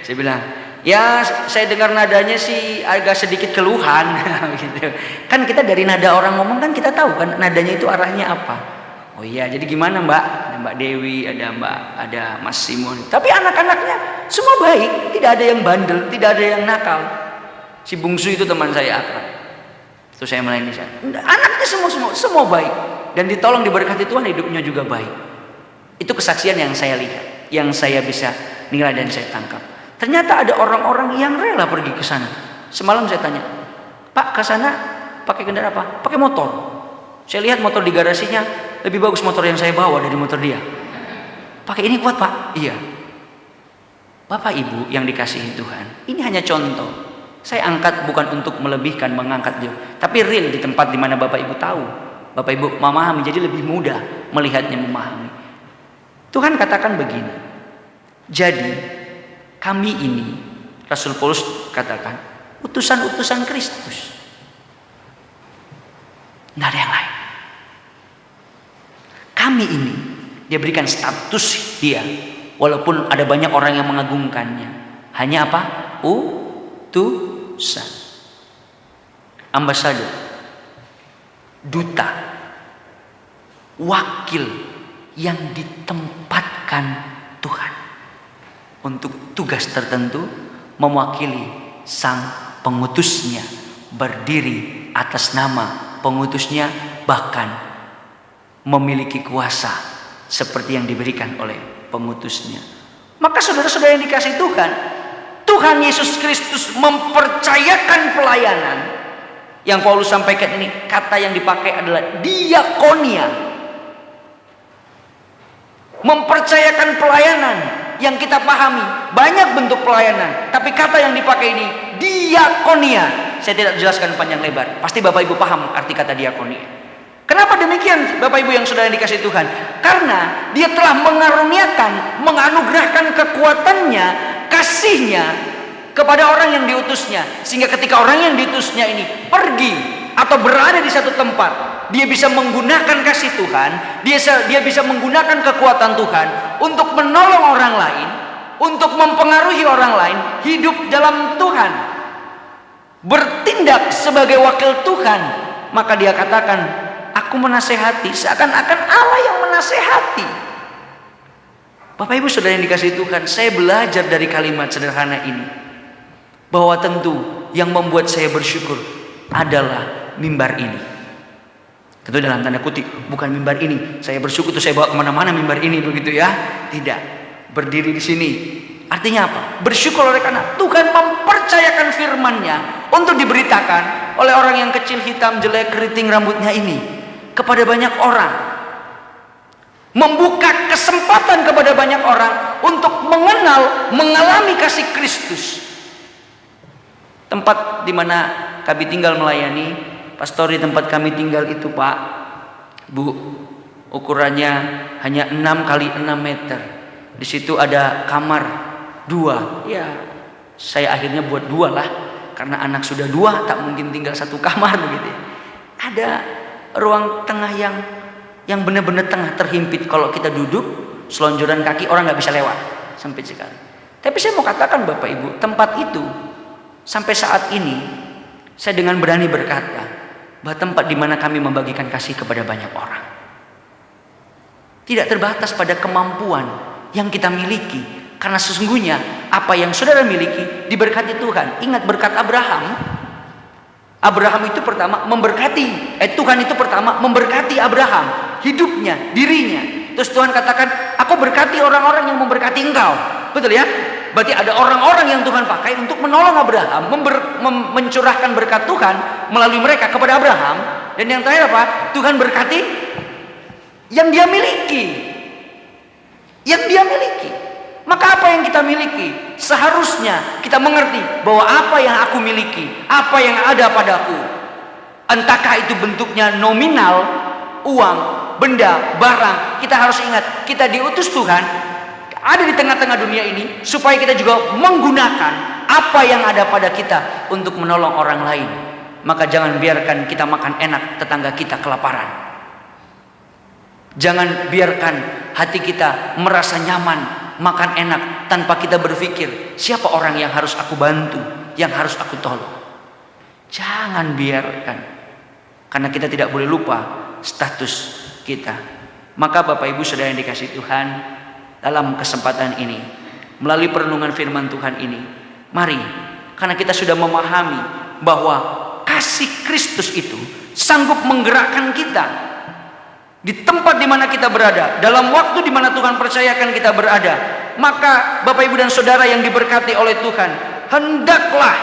Saya bilang, ya saya dengar nadanya sih agak sedikit keluhan gitu. Kan kita dari nada orang ngomong kan kita tahu kan nadanya itu arahnya apa. Oh iya, jadi gimana Mbak? Ada Mbak Dewi, ada Mas Simon. Tapi anak-anaknya semua baik, tidak ada yang bandel, tidak ada yang nakal. Si bungsu itu teman saya akrab. Itu saya melayani saya. Anaknya semua baik dan ditolong diberkati Tuhan, hidupnya juga baik. Itu kesaksian yang saya lihat, yang saya bisa nilai dan saya tangkap. Ternyata ada orang-orang yang rela pergi ke sana. Semalam saya tanya, Pak ke sana pakai kendaraan apa? Pakai motor. Saya lihat motor di garasinya lebih bagus motor yang saya bawa dari motor dia. Pakai ini kuat Pak? Iya. Bapak Ibu yang dikasihi Tuhan, ini hanya contoh. Saya angkat bukan untuk melebihkan, mengangkat dia, tapi real di tempat di mana Bapak Ibu tahu, Bapak Ibu memahami, jadi lebih mudah melihatnya, memahami. Tuhan katakan begini. Jadi kami ini, Rasul Paulus katakan, utusan-utusan Kristus. Nggak ada yang lain. Kami ini, dia berikan status dia, walaupun ada banyak orang yang mengagungkannya. Hanya apa? Utusan, ambasador, duta, wakil yang ditempatkan Tuhan untuk tugas tertentu, mewakili sang pengutusnya, berdiri atas nama pengutusnya, bahkan memiliki kuasa seperti yang diberikan oleh pengutusnya. Maka saudara-saudara yang dikasihi Tuhan, Tuhan Yesus Kristus mempercayakan pelayanan. Yang Paulus sampaikan ini, kata yang dipakai adalah diakonia. Mempercayakan pelayanan yang kita pahami, banyak bentuk pelayanan, tapi kata yang dipakai ini diakonia. Saya tidak jelaskan panjang lebar, pasti Bapak Ibu paham arti kata diakonia. Kenapa demikian Bapak Ibu yang sudah dikasih Tuhan? Karena dia telah mengaruniakan, menganugerahkan kekuatannya, kasihnya kepada orang yang diutusnya, sehingga ketika orang yang diutusnya ini pergi atau berada di satu tempat, dia bisa menggunakan kasih Tuhan, dia bisa menggunakan kekuatan Tuhan untuk menolong orang lain, untuk mempengaruhi orang lain hidup dalam Tuhan, bertindak sebagai wakil Tuhan. Maka dia katakan, aku menasehati, seakan-akan Allah yang menasehati. Bapak Ibu saudara yang dikasihi Tuhan, saya belajar dari kalimat sederhana ini, bahwa tentu yang membuat saya bersyukur adalah mimbar ini. Tentu dalam tanda kutip, bukan mimbar ini saya bersyukur tuh saya bawa kemana-mana mimbar ini, begitu ya. Tidak, berdiri di sini artinya apa? Bersyukur oleh karena Tuhan mempercayakan firman-Nya untuk diberitakan oleh orang yang kecil, hitam, jelek, keriting rambutnya ini kepada banyak orang, membuka kesempatan kepada banyak orang untuk mengenal, mengalami kasih Kristus. Tempat di mana kami tinggal melayani, pastor di tempat kami tinggal itu Pak, Bu, ukurannya hanya 6 kali 6 meter. Di situ ada kamar 2. Ya, saya akhirnya buat 2 lah, karena anak sudah 2, tak mungkin tinggal satu kamar begitu. Ada ruang tengah yang benar-benar tengah, terhimpit. Kalau kita duduk selonjoran kaki orang nggak bisa lewat, sempit sekali. Tapi saya mau katakan Bapak Ibu, tempat itu sampai saat ini saya dengan berani berkata bahwa tempat di mana kami membagikan kasih kepada banyak orang. Tidak terbatas pada kemampuan yang kita miliki, karena sesungguhnya apa yang saudara miliki diberkati Tuhan. Ingat berkat Abraham. Abraham itu pertama memberkati, Tuhan itu pertama memberkati Abraham, hidupnya, dirinya. Terus Tuhan katakan, aku berkati orang-orang yang memberkati engkau. Betul ya? Berarti ada orang-orang yang Tuhan pakai untuk menolong Abraham, mencurahkan berkat Tuhan melalui mereka kepada Abraham. Dan yang terakhir apa? Tuhan berkati yang dia miliki. Yang dia miliki. Maka apa yang kita miliki? Seharusnya kita mengerti bahwa apa yang aku miliki, apa yang ada padaku, entahkah itu bentuknya nominal, uang, benda, barang, kita harus ingat, kita diutus Tuhan ada di tengah-tengah dunia ini supaya kita juga menggunakan apa yang ada pada kita untuk menolong orang lain. Maka jangan biarkan kita makan enak, tetangga kita kelaparan. Jangan biarkan hati kita merasa nyaman makan enak tanpa kita berpikir siapa orang yang harus aku bantu, yang harus aku tolong. Jangan biarkan, karena kita tidak boleh lupa status kita. Maka Bapak Ibu saudara yang dikasihi Tuhan, dalam kesempatan ini melalui perenungan firman Tuhan ini, mari, karena kita sudah memahami bahwa kasih Kristus itu sanggup menggerakkan kita di tempat di mana kita berada, dalam waktu di mana Tuhan percayakan kita berada. Maka Bapak Ibu dan Saudara yang diberkati oleh Tuhan, hendaklah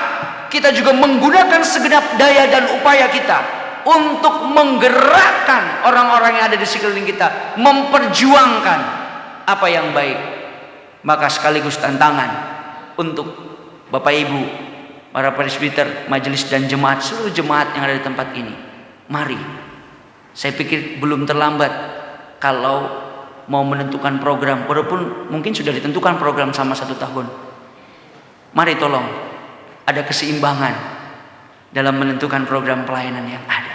kita juga menggunakan segenap daya dan upaya kita untuk menggerakkan orang-orang yang ada di sekeliling kita, memperjuangkan apa yang baik. Maka sekaligus tantangan untuk Bapak Ibu, para presbiter, majelis dan jemaat, seluruh jemaat yang ada di tempat ini, mari, saya pikir belum terlambat kalau mau menentukan program, walaupun mungkin sudah ditentukan program sama 1 tahun. Mari tolong ada keseimbangan dalam menentukan program pelayanan yang ada.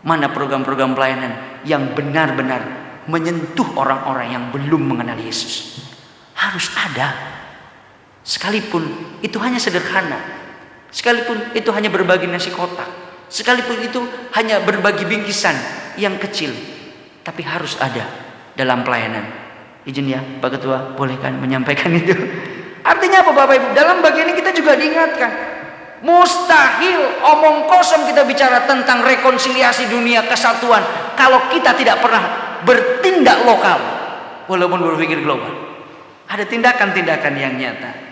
Mana program-program pelayanan yang benar-benar menyentuh orang-orang yang belum mengenal Yesus. Harus ada. Sekalipun itu hanya sederhana, sekalipun itu hanya berbagi nasi kotak, sekalipun itu hanya berbagi bingkisan yang kecil, tapi harus ada dalam pelayanan. Izin ya Pak Ketua, bolehkan menyampaikan itu. Artinya apa Bapak Ibu? Dalam bagian ini kita juga diingatkan, mustahil omong kosong kita bicara tentang rekonsiliasi dunia, kesatuan, kalau kita tidak pernah bertindak lokal walaupun berpikir global. Ada tindakan-tindakan yang nyata.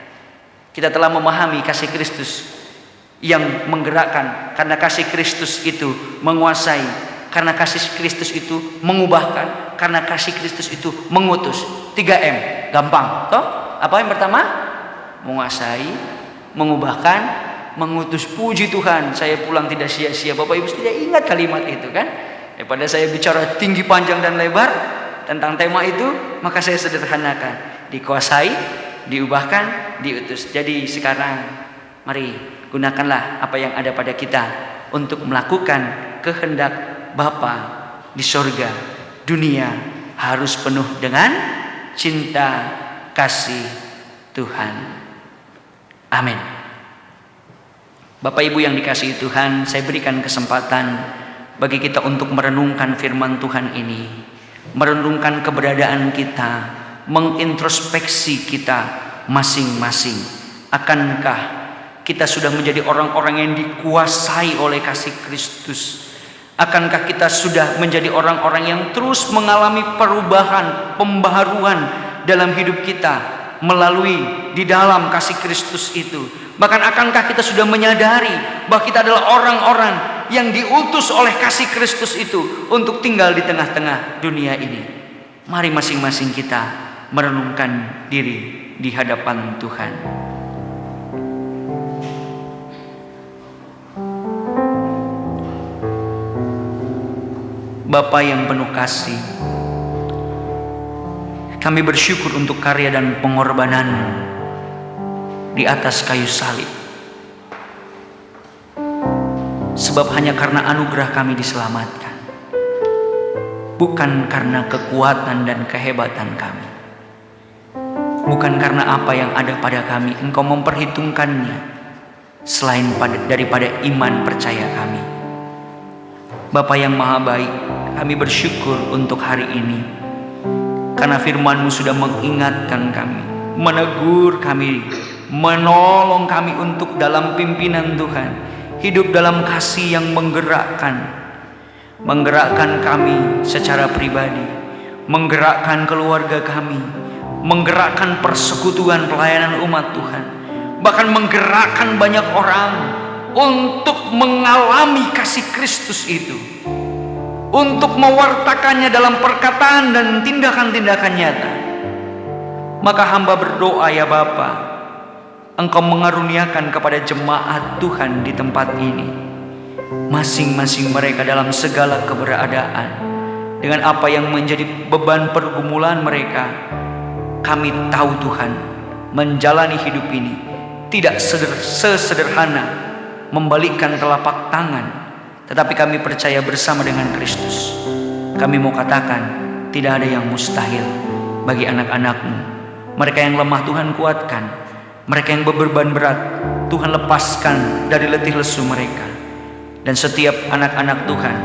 Kita telah memahami kasih Kristus yang menggerakkan, karena kasih Kristus itu menguasai, karena kasih Kristus itu mengubahkan, karena kasih Kristus itu mengutus. 3M, gampang toh? Apa yang pertama? Menguasai, mengubahkan, mengutus. Puji Tuhan, saya pulang tidak sia-sia. Bapak Ibu tidak ingat kalimat itu kan? Daripada saya bicara tinggi, panjang dan lebar tentang tema itu, maka saya sederhanakan. Dikuasai, diubahkan, diutus. Jadi sekarang mari gunakanlah apa yang ada pada kita untuk melakukan kehendak Bapa di sorga. Dunia harus penuh dengan cinta kasih Tuhan. Amin. Bapak Ibu yang dikasihi Tuhan, saya berikan kesempatan bagi kita untuk merenungkan firman Tuhan ini, merenungkan keberadaan kita, mengintrospeksi kita masing-masing. Akankah kita sudah menjadi orang-orang yang dikuasai oleh kasih Kristus? Akankah kita sudah menjadi orang-orang yang terus mengalami perubahan, pembaharuan dalam hidup kita melalui di dalam kasih Kristus itu? Bahkan akankah kita sudah menyadari bahwa kita adalah orang-orang yang diutus oleh kasih Kristus itu untuk tinggal di tengah-tengah dunia ini? Mari masing-masing kita merenungkan diri di hadapan Tuhan. Bapa yang penuh kasih, kami bersyukur untuk karya dan pengorbanan di atas kayu salib. Sebab hanya karena anugerah kami diselamatkan, bukan karena kekuatan dan kehebatan kami, bukan karena apa yang ada pada kami. Engkau memperhitungkannya selain daripada iman percaya kami. Bapa yang maha baik, kami bersyukur untuk hari ini, karena firman-Mu sudah mengingatkan kami, menegur kami, menolong kami untuk dalam pimpinan Tuhan, hidup dalam kasih yang menggerakkan kami secara pribadi, menggerakkan keluarga kami, menggerakkan persekutuan pelayanan umat Tuhan, bahkan menggerakkan banyak orang untuk mengalami kasih Kristus itu, untuk mewartakannya dalam perkataan dan tindakan-tindakan nyata. Maka hamba berdoa ya Bapa, Engkau mengaruniakan kepada jemaat Tuhan di tempat ini, masing-masing mereka dalam segala keberadaan, dengan apa yang menjadi beban pergumulan mereka. Kami tahu Tuhan, menjalani hidup ini tidak sesederhana membalikkan telapak tangan, tetapi kami percaya bersama dengan Kristus. Kami mau katakan, tidak ada yang mustahil bagi anak-anak-Mu. Mereka yang lemah Tuhan kuatkan, mereka yang beban berat Tuhan lepaskan dari letih lesu mereka. Dan setiap anak-anak Tuhan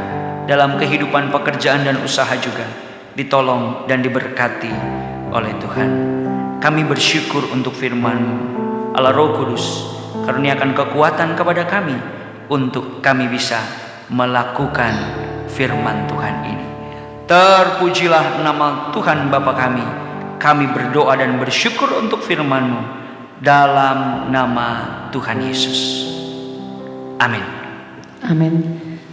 dalam kehidupan pekerjaan dan usaha juga ditolong dan diberkati oleh Tuhan. Kami bersyukur untuk firman-Mu. Allah Roh Kudus, karuniakan kekuatan kepada kami untuk kami bisa melakukan firman Tuhan ini. Terpujilah nama Tuhan Bapa kami. Kami berdoa dan bersyukur untuk firman-Mu dalam nama Tuhan Yesus. Amin. Amin.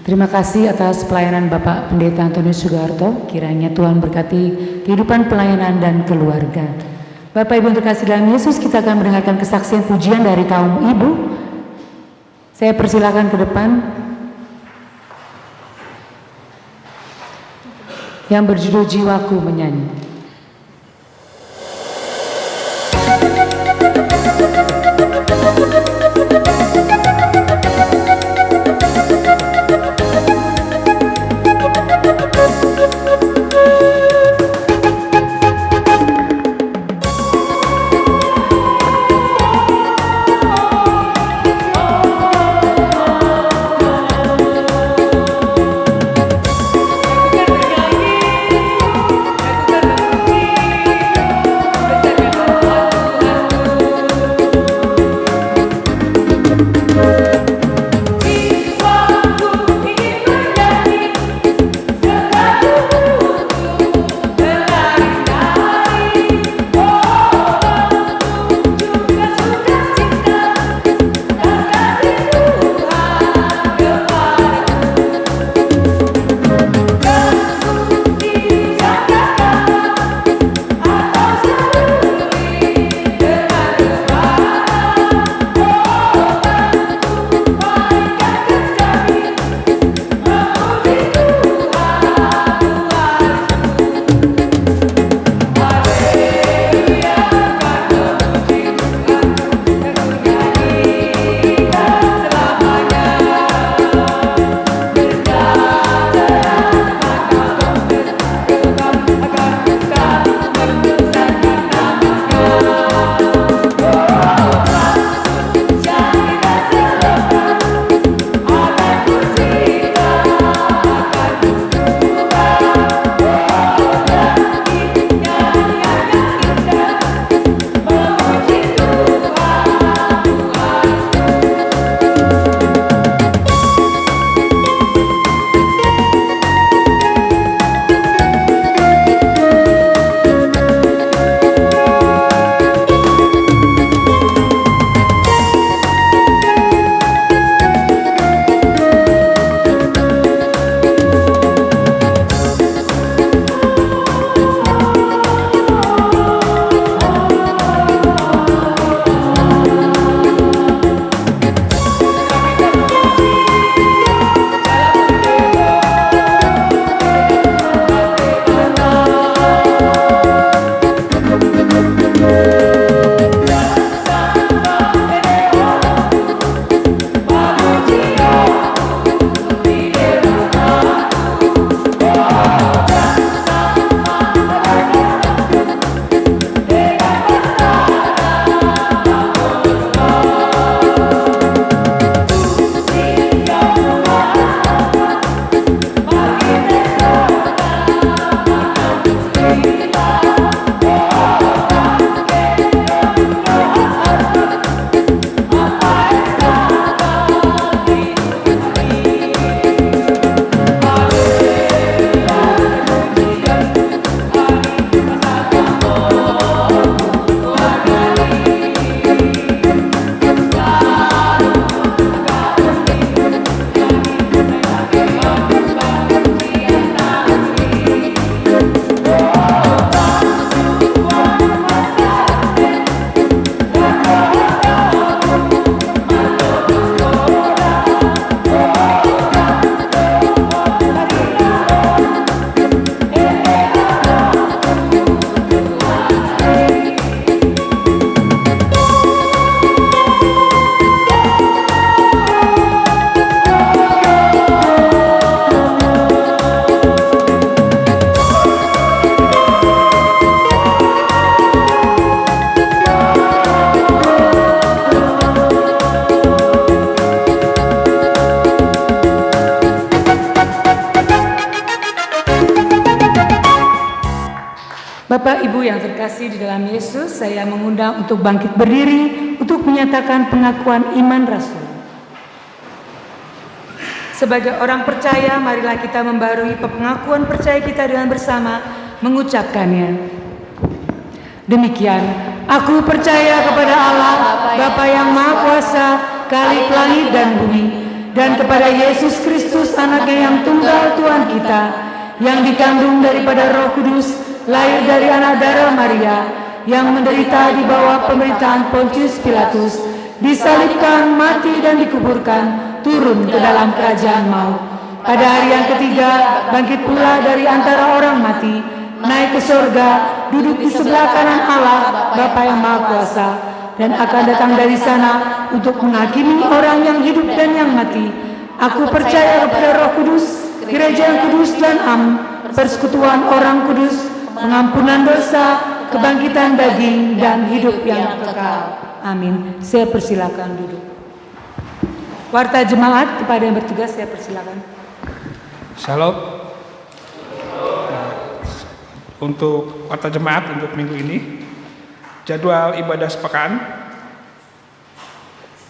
Terima kasih atas pelayanan Bapak Pendeta Antonius Sugiharto. Kiranya Tuhan berkati kehidupan pelayanan dan keluarga. Bapak Ibu yang terkasih dalam Yesus, kita akan mendengarkan kesaksian pujian dari kaum ibu. Saya persilakan ke depan yang berjudul Jiwaku Menyanyi. Bapak Ibu yang terkasih di dalam Yesus, saya mengundang untuk bangkit berdiri untuk menyatakan pengakuan iman Rasul. Sebagai orang percaya, marilah kita membarui pengakuan percaya kita dengan bersama mengucapkannya. Demikian, aku percaya kepada Allah, Bapa yang Maha Kuasa, Khalik langit dan bumi, dan kepada Yesus Kristus, anaknya yang tunggal Tuhan kita, yang dikandung daripada Roh Kudus, lahir dari anak darah Maria, yang menderita di bawah pemerintahan Pontius Pilatus, disalibkan, mati dan dikuburkan, turun ke dalam kerajaan maut. Pada hari yang ketiga, bangkit pula dari antara orang mati, naik ke surga, duduk di sebelah kanan Allah, Bapa yang Maha Kuasa, dan akan datang dari sana untuk menghakimi orang yang hidup dan yang mati. Aku percaya kepada Roh Kudus, gereja yang kudus dan persekutuan orang kudus, pengampunan dosa, kebangkitan daging, dan hidup yang kekal. Amin. Saya persilakan duduk. Warta jemaat, kepada yang bertugas saya persilakan. Shalom. Untuk warta jemaat untuk minggu ini, jadwal ibadah sepekan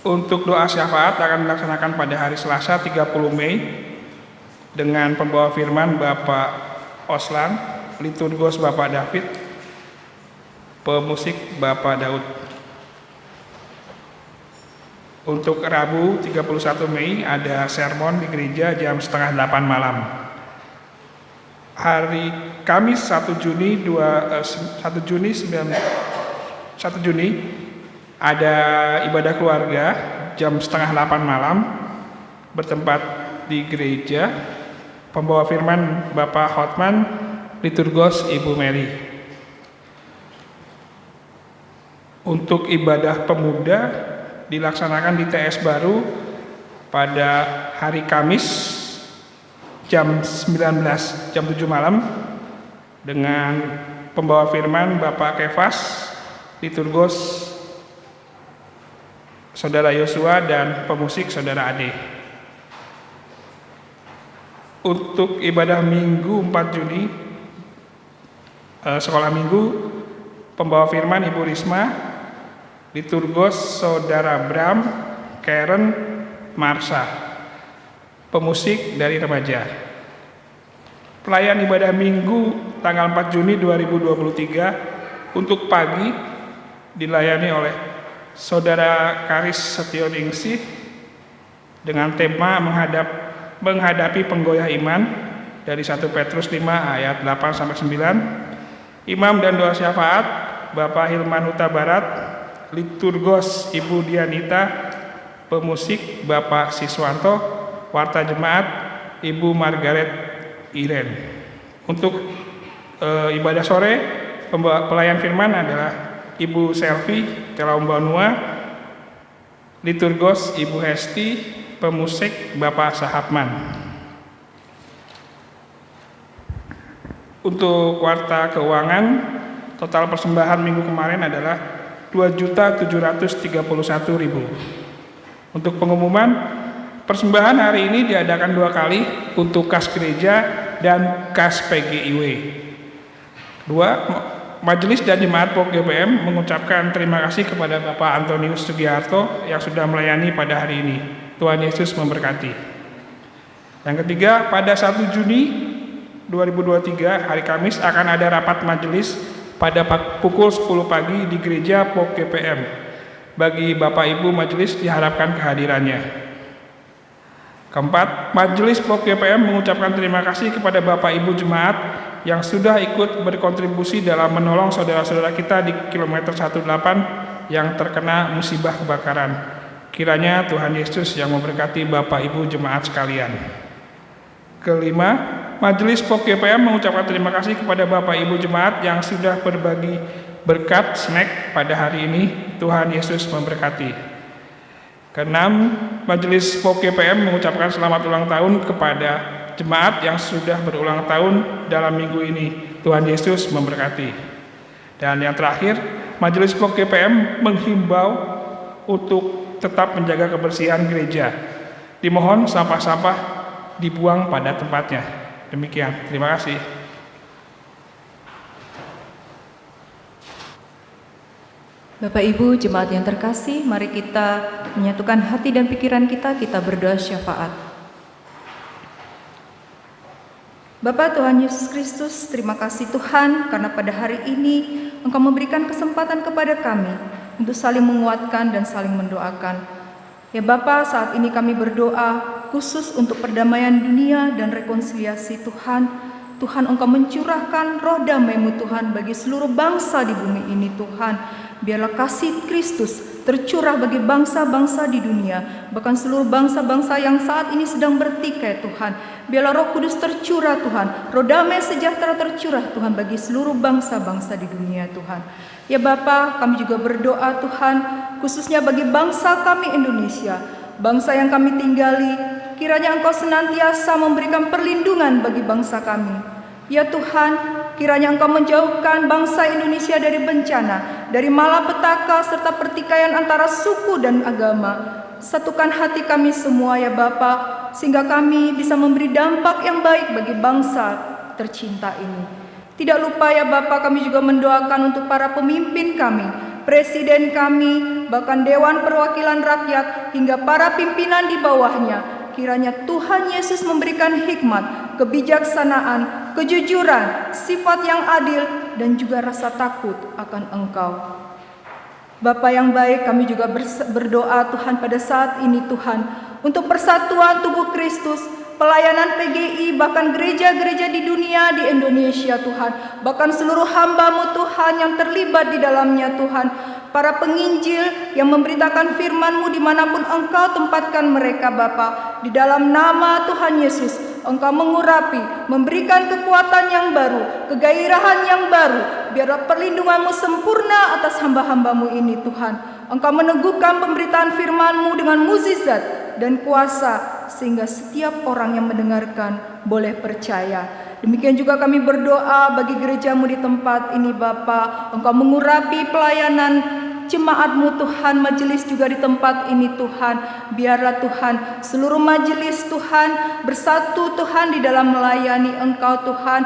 untuk doa syafaat akan dilaksanakan pada hari Selasa 30 Mei dengan pembawa firman Bapak Oslan, liturgos Bapak David, pemusik Bapak Daud. Untuk Rabu 31 Mei ada sermon di gereja jam 7:30 malam. Hari Kamis 1 Juni ada ibadah keluarga jam 7:30 malam bertempat di gereja. Pembawa firman Bapak Hotman, liturgos Ibu Mary. Untuk ibadah pemuda dilaksanakan di TS Baru pada hari Kamis jam 19, jam 7 malam dengan pembawa firman Bapak Kefas, liturgos Saudara Yosua, dan pemusik Saudara Ade. Untuk ibadah Minggu 4 Juni, sekolah Minggu, pembawa firman Ibu Risma, liturgos Saudara Bram, Karen, Marsha, pemusik dari remaja. Pelayan ibadah Minggu tanggal 4 Juni 2023 untuk pagi dilayani oleh Saudara Karis Setioningsih dengan tema menghadapi penggoyah iman dari 1 Petrus 5 ayat 8-9. Imam dan doa syafaat Bapak Hilman Huta Barat, liturgos Ibu Dianita, pemusik Bapak Siswanto, warta jemaat Ibu Margaret Iren. Untuk ibadah sore, pelayan firman adalah Ibu Selvi Telaumbanua, liturgos Ibu Hesti, pemusik Bapak Sahabman. Untuk warta keuangan, total persembahan minggu kemarin adalah 2.731.000. Untuk pengumuman, persembahan hari ini diadakan 2 kali untuk kas gereja dan kas PGIW. 2. Majelis dan Jemaat POK GPM mengucapkan terima kasih kepada Bapak Antonius Sugiharto yang sudah melayani pada hari ini. Tuhan Yesus memberkati. Yang ketiga, pada 1 Juni 2023 hari Kamis akan ada rapat majelis pada pukul 10 pagi di gereja POK GPM. Bagi Bapak Ibu majelis diharapkan kehadirannya. Keempat, majelis POK GPM mengucapkan terima kasih kepada Bapak Ibu jemaat yang sudah ikut berkontribusi dalam menolong saudara-saudara kita di kilometer 18 yang terkena musibah kebakaran. Kiranya Tuhan Yesus yang memberkati Bapak Ibu jemaat sekalian. Kelima, majelis POK GPM mengucapkan terima kasih kepada Bapak Ibu jemaat yang sudah berbagi berkat snack pada hari ini. Tuhan Yesus memberkati. Keenam, majelis POK GPM mengucapkan selamat ulang tahun kepada jemaat yang sudah berulang tahun dalam minggu ini. Tuhan Yesus memberkati. Dan yang terakhir, majelis POK GPM menghimbau untuk tetap menjaga kebersihan gereja. Dimohon sampah-sampah dibuang pada tempatnya. Demikian, terima kasih. Bapak Ibu jemaat yang terkasih, mari kita menyatukan hati dan pikiran kita berdoa syafaat. Bapa Tuhan Yesus Kristus, terima kasih Tuhan karena pada hari ini Engkau memberikan kesempatan kepada kami untuk saling menguatkan dan saling mendoakan. Ya Bapa, saat ini kami berdoa khusus untuk perdamaian dunia dan rekonsiliasi Tuhan. Tuhan, Engkau mencurahkan roh damai-Mu Tuhan bagi seluruh bangsa di bumi ini Tuhan. Biarlah kasih Kristus tercurah bagi bangsa-bangsa di dunia, bahkan seluruh bangsa-bangsa yang saat ini sedang bertikai Tuhan. Biarlah Roh Kudus tercurah Tuhan, roh damai sejahtera tercurah Tuhan bagi seluruh bangsa-bangsa di dunia Tuhan. Ya Bapa, kami juga berdoa Tuhan, khususnya bagi bangsa kami Indonesia, bangsa yang kami tinggali, kiranya Engkau senantiasa memberikan perlindungan bagi bangsa kami. Ya Tuhan, kiranya Engkau menjauhkan bangsa Indonesia dari bencana, dari malapetaka serta pertikaian antara suku dan agama. Satukan hati kami semua ya Bapa, sehingga kami bisa memberi dampak yang baik bagi bangsa tercinta ini. Tidak lupa ya Bapa, kami juga mendoakan untuk para pemimpin kami, presiden kami, bahkan Dewan Perwakilan Rakyat, hingga para pimpinan di bawahnya. Kiranya Tuhan Yesus memberikan hikmat, kebijaksanaan, kejujuran, sifat yang adil, dan juga rasa takut akan Engkau. Bapa yang baik, kami juga berdoa Tuhan pada saat ini Tuhan, untuk persatuan tubuh Kristus, pelayanan PGI, bahkan gereja-gereja di dunia, di Indonesia Tuhan, bahkan seluruh hamba-Mu Tuhan yang terlibat di dalamnya Tuhan, para penginjil yang memberitakan firman-Mu dimanapun Engkau tempatkan mereka Bapa. Di dalam nama Tuhan Yesus, Engkau mengurapi, memberikan kekuatan yang baru, kegairahan yang baru. Biarlah perlindungan-Mu sempurna atas hamba-hamba-Mu ini Tuhan. Engkau meneguhkan pemberitaan firman-Mu dengan mukjizat dan kuasa, sehingga setiap orang yang mendengarkan boleh percaya. Demikian juga kami berdoa bagi gereja-Mu di tempat ini Bapa. Engkau mengurapi pelayanan jemaat-Mu Tuhan, majelis juga di tempat ini Tuhan. Biarlah Tuhan seluruh majelis Tuhan bersatu Tuhan di dalam melayani Engkau Tuhan.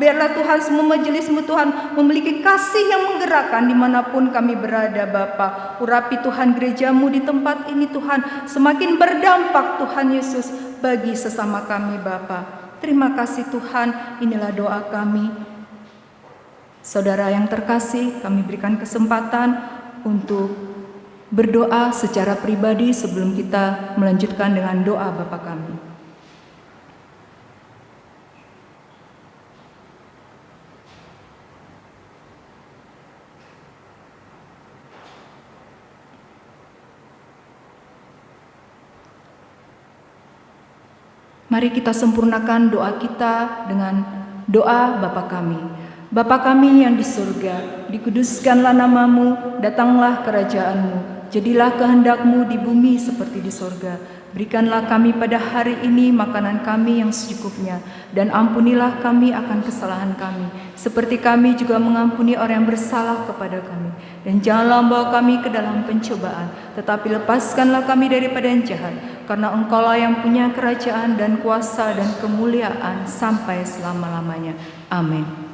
Biarlah Tuhan semua majelis-Mu Tuhan memiliki kasih yang menggerakkan dimanapun kami berada Bapa. Urapi Tuhan gereja-Mu di tempat ini Tuhan, semakin berdampak Tuhan Yesus bagi sesama kami Bapa. Terima kasih Tuhan, inilah doa kami. Saudara yang terkasih, kami berikan kesempatan untuk berdoa secara pribadi sebelum kita melanjutkan dengan doa Bapa kami. Mari kita sempurnakan doa kita dengan doa Bapa kami. Bapa kami yang di surga, dikuduskanlah nama-Mu, datanglah kerajaan-Mu, jadilah kehendak-Mu di bumi seperti di surga. Berikanlah kami pada hari ini makanan kami yang secukupnya, dan ampunilah kami akan kesalahan kami, seperti kami juga mengampuni orang yang bersalah kepada kami. Dan janganlah membawa kami ke dalam pencobaan, tetapi lepaskanlah kami daripada yang jahat, karena Engkaulah yang punya kerajaan dan kuasa dan kemuliaan sampai selama-lamanya. Amin.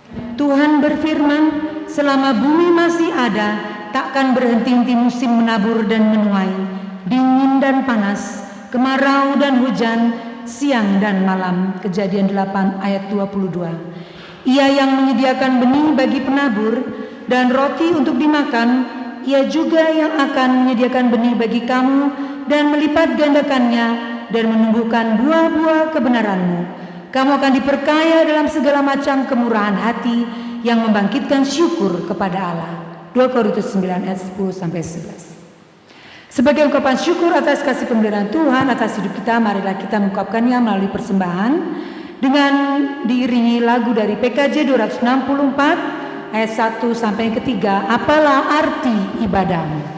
Tuhan berfirman, selama bumi masih ada, takkan berhenti-henti musim menabur dan menuai, dingin dan panas, kemarau dan hujan, siang dan malam. Kejadian 8 ayat 22. Ia yang menyediakan benih bagi penabur dan roti untuk dimakan, Ia juga yang akan menyediakan benih bagi kamu dan melipat gandakannya dan menumbuhkan buah-buah kebenaran-Mu. Kamu akan diperkaya dalam segala macam kemurahan hati yang membangkitkan syukur kepada Allah. 2 Korintus 9 ayat 10-11. Sebagai ungkapan syukur atas kasih pemeliharaan Tuhan atas hidup kita, marilah kita mengungkapkannya melalui persembahan dengan diiringi lagu dari PKJ 264 ayat 1 sampai yang ketiga. Apalah arti ibadahmu?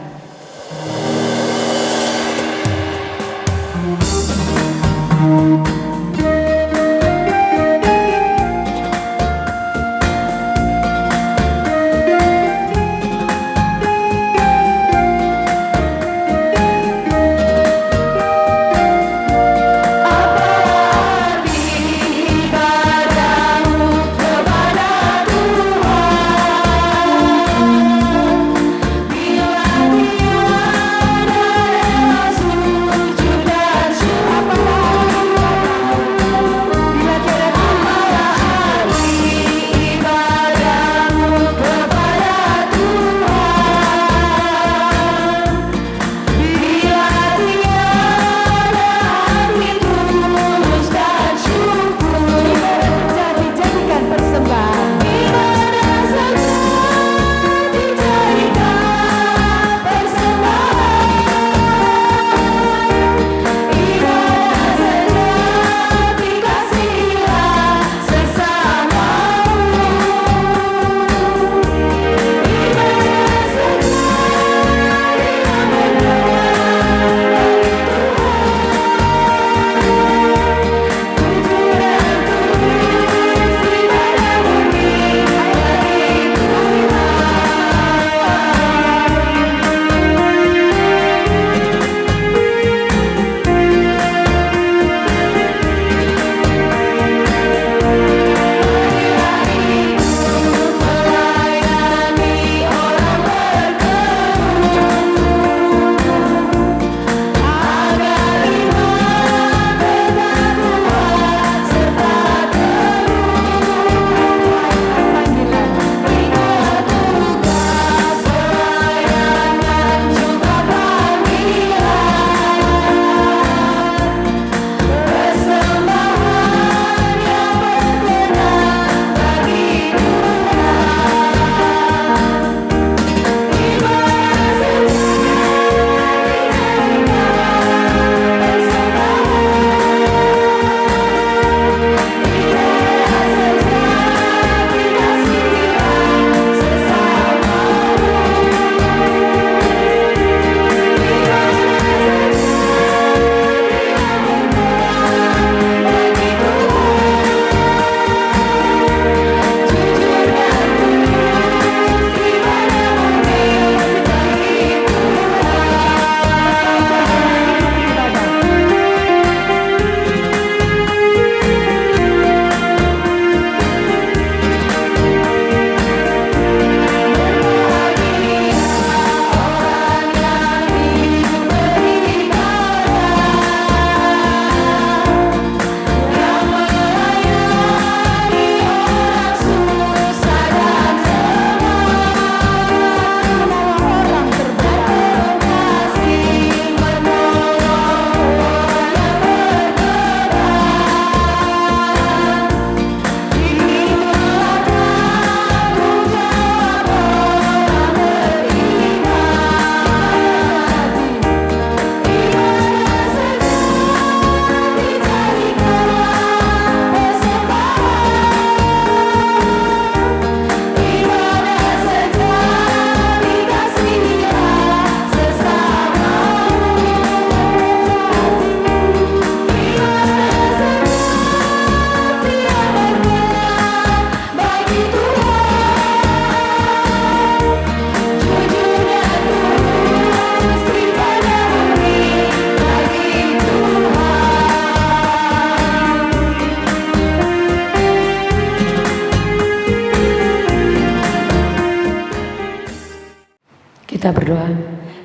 Kita berdoa.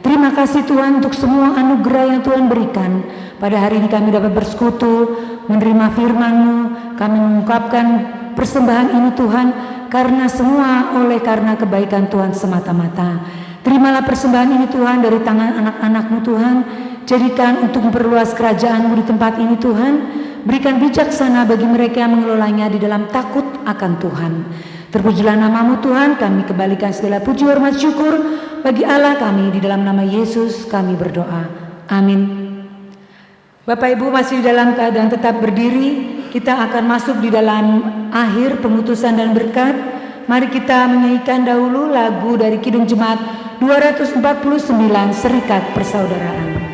Terima kasih Tuhan untuk semua anugerah yang Tuhan berikan. Pada hari ini kami dapat bersekutu, menerima firman-Mu. Kami mengungkapkan persembahan ini Tuhan, karena semua karena kebaikan Tuhan semata-mata. Terimalah persembahan ini Tuhan dari tangan anak-anak-Mu Tuhan. Jadikan untuk memperluas kerajaan-Mu di tempat ini Tuhan. Berikan bijaksana bagi mereka yang mengelolanya di dalam takut akan Tuhan. Terpujilah nama-Mu Tuhan, kami kembalikan segala puji hormat syukur bagi Allah kami, di dalam nama Yesus kami berdoa. Amin. Bapak Ibu masih di dalam keadaan tetap berdiri, kita akan masuk di dalam akhir pengutusan dan berkat. Mari kita menyanyikan dahulu lagu dari Kidung Jemaat 249, Serikat Persaudaraan.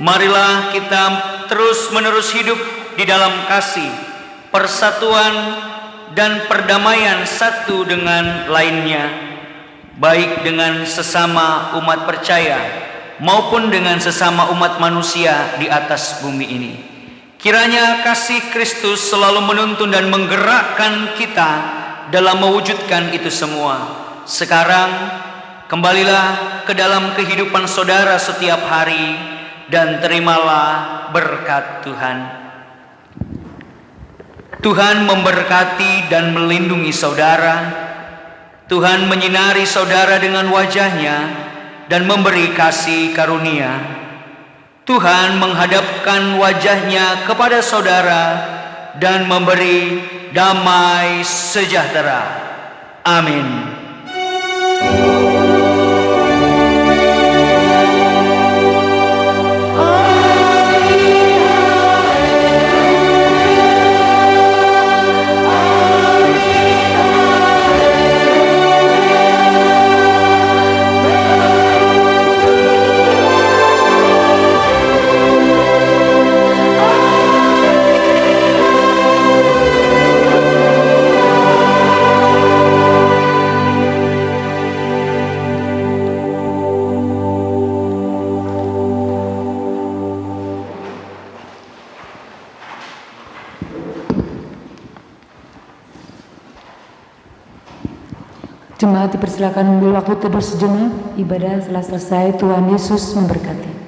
Marilah kita terus-menerus hidup di dalam kasih, persatuan, dan perdamaian satu dengan lainnya, baik dengan sesama umat percaya maupun dengan sesama umat manusia di atas bumi ini. Kiranya kasih Kristus selalu menuntun dan menggerakkan kita dalam mewujudkan itu semua. Sekarang, kembalilah ke dalam kehidupan saudara setiap hari, dan terimalah berkat Tuhan. Tuhan memberkati dan melindungi saudara. Tuhan menyinari saudara dengan wajah-Nya dan memberi kasih karunia. Tuhan menghadapkan wajah-Nya kepada saudara dan memberi damai sejahtera. Amin. Jemaat dipersilakan mengambil waktu teduh sejenak. Ibadah telah selesai. Tuhan Yesus memberkati.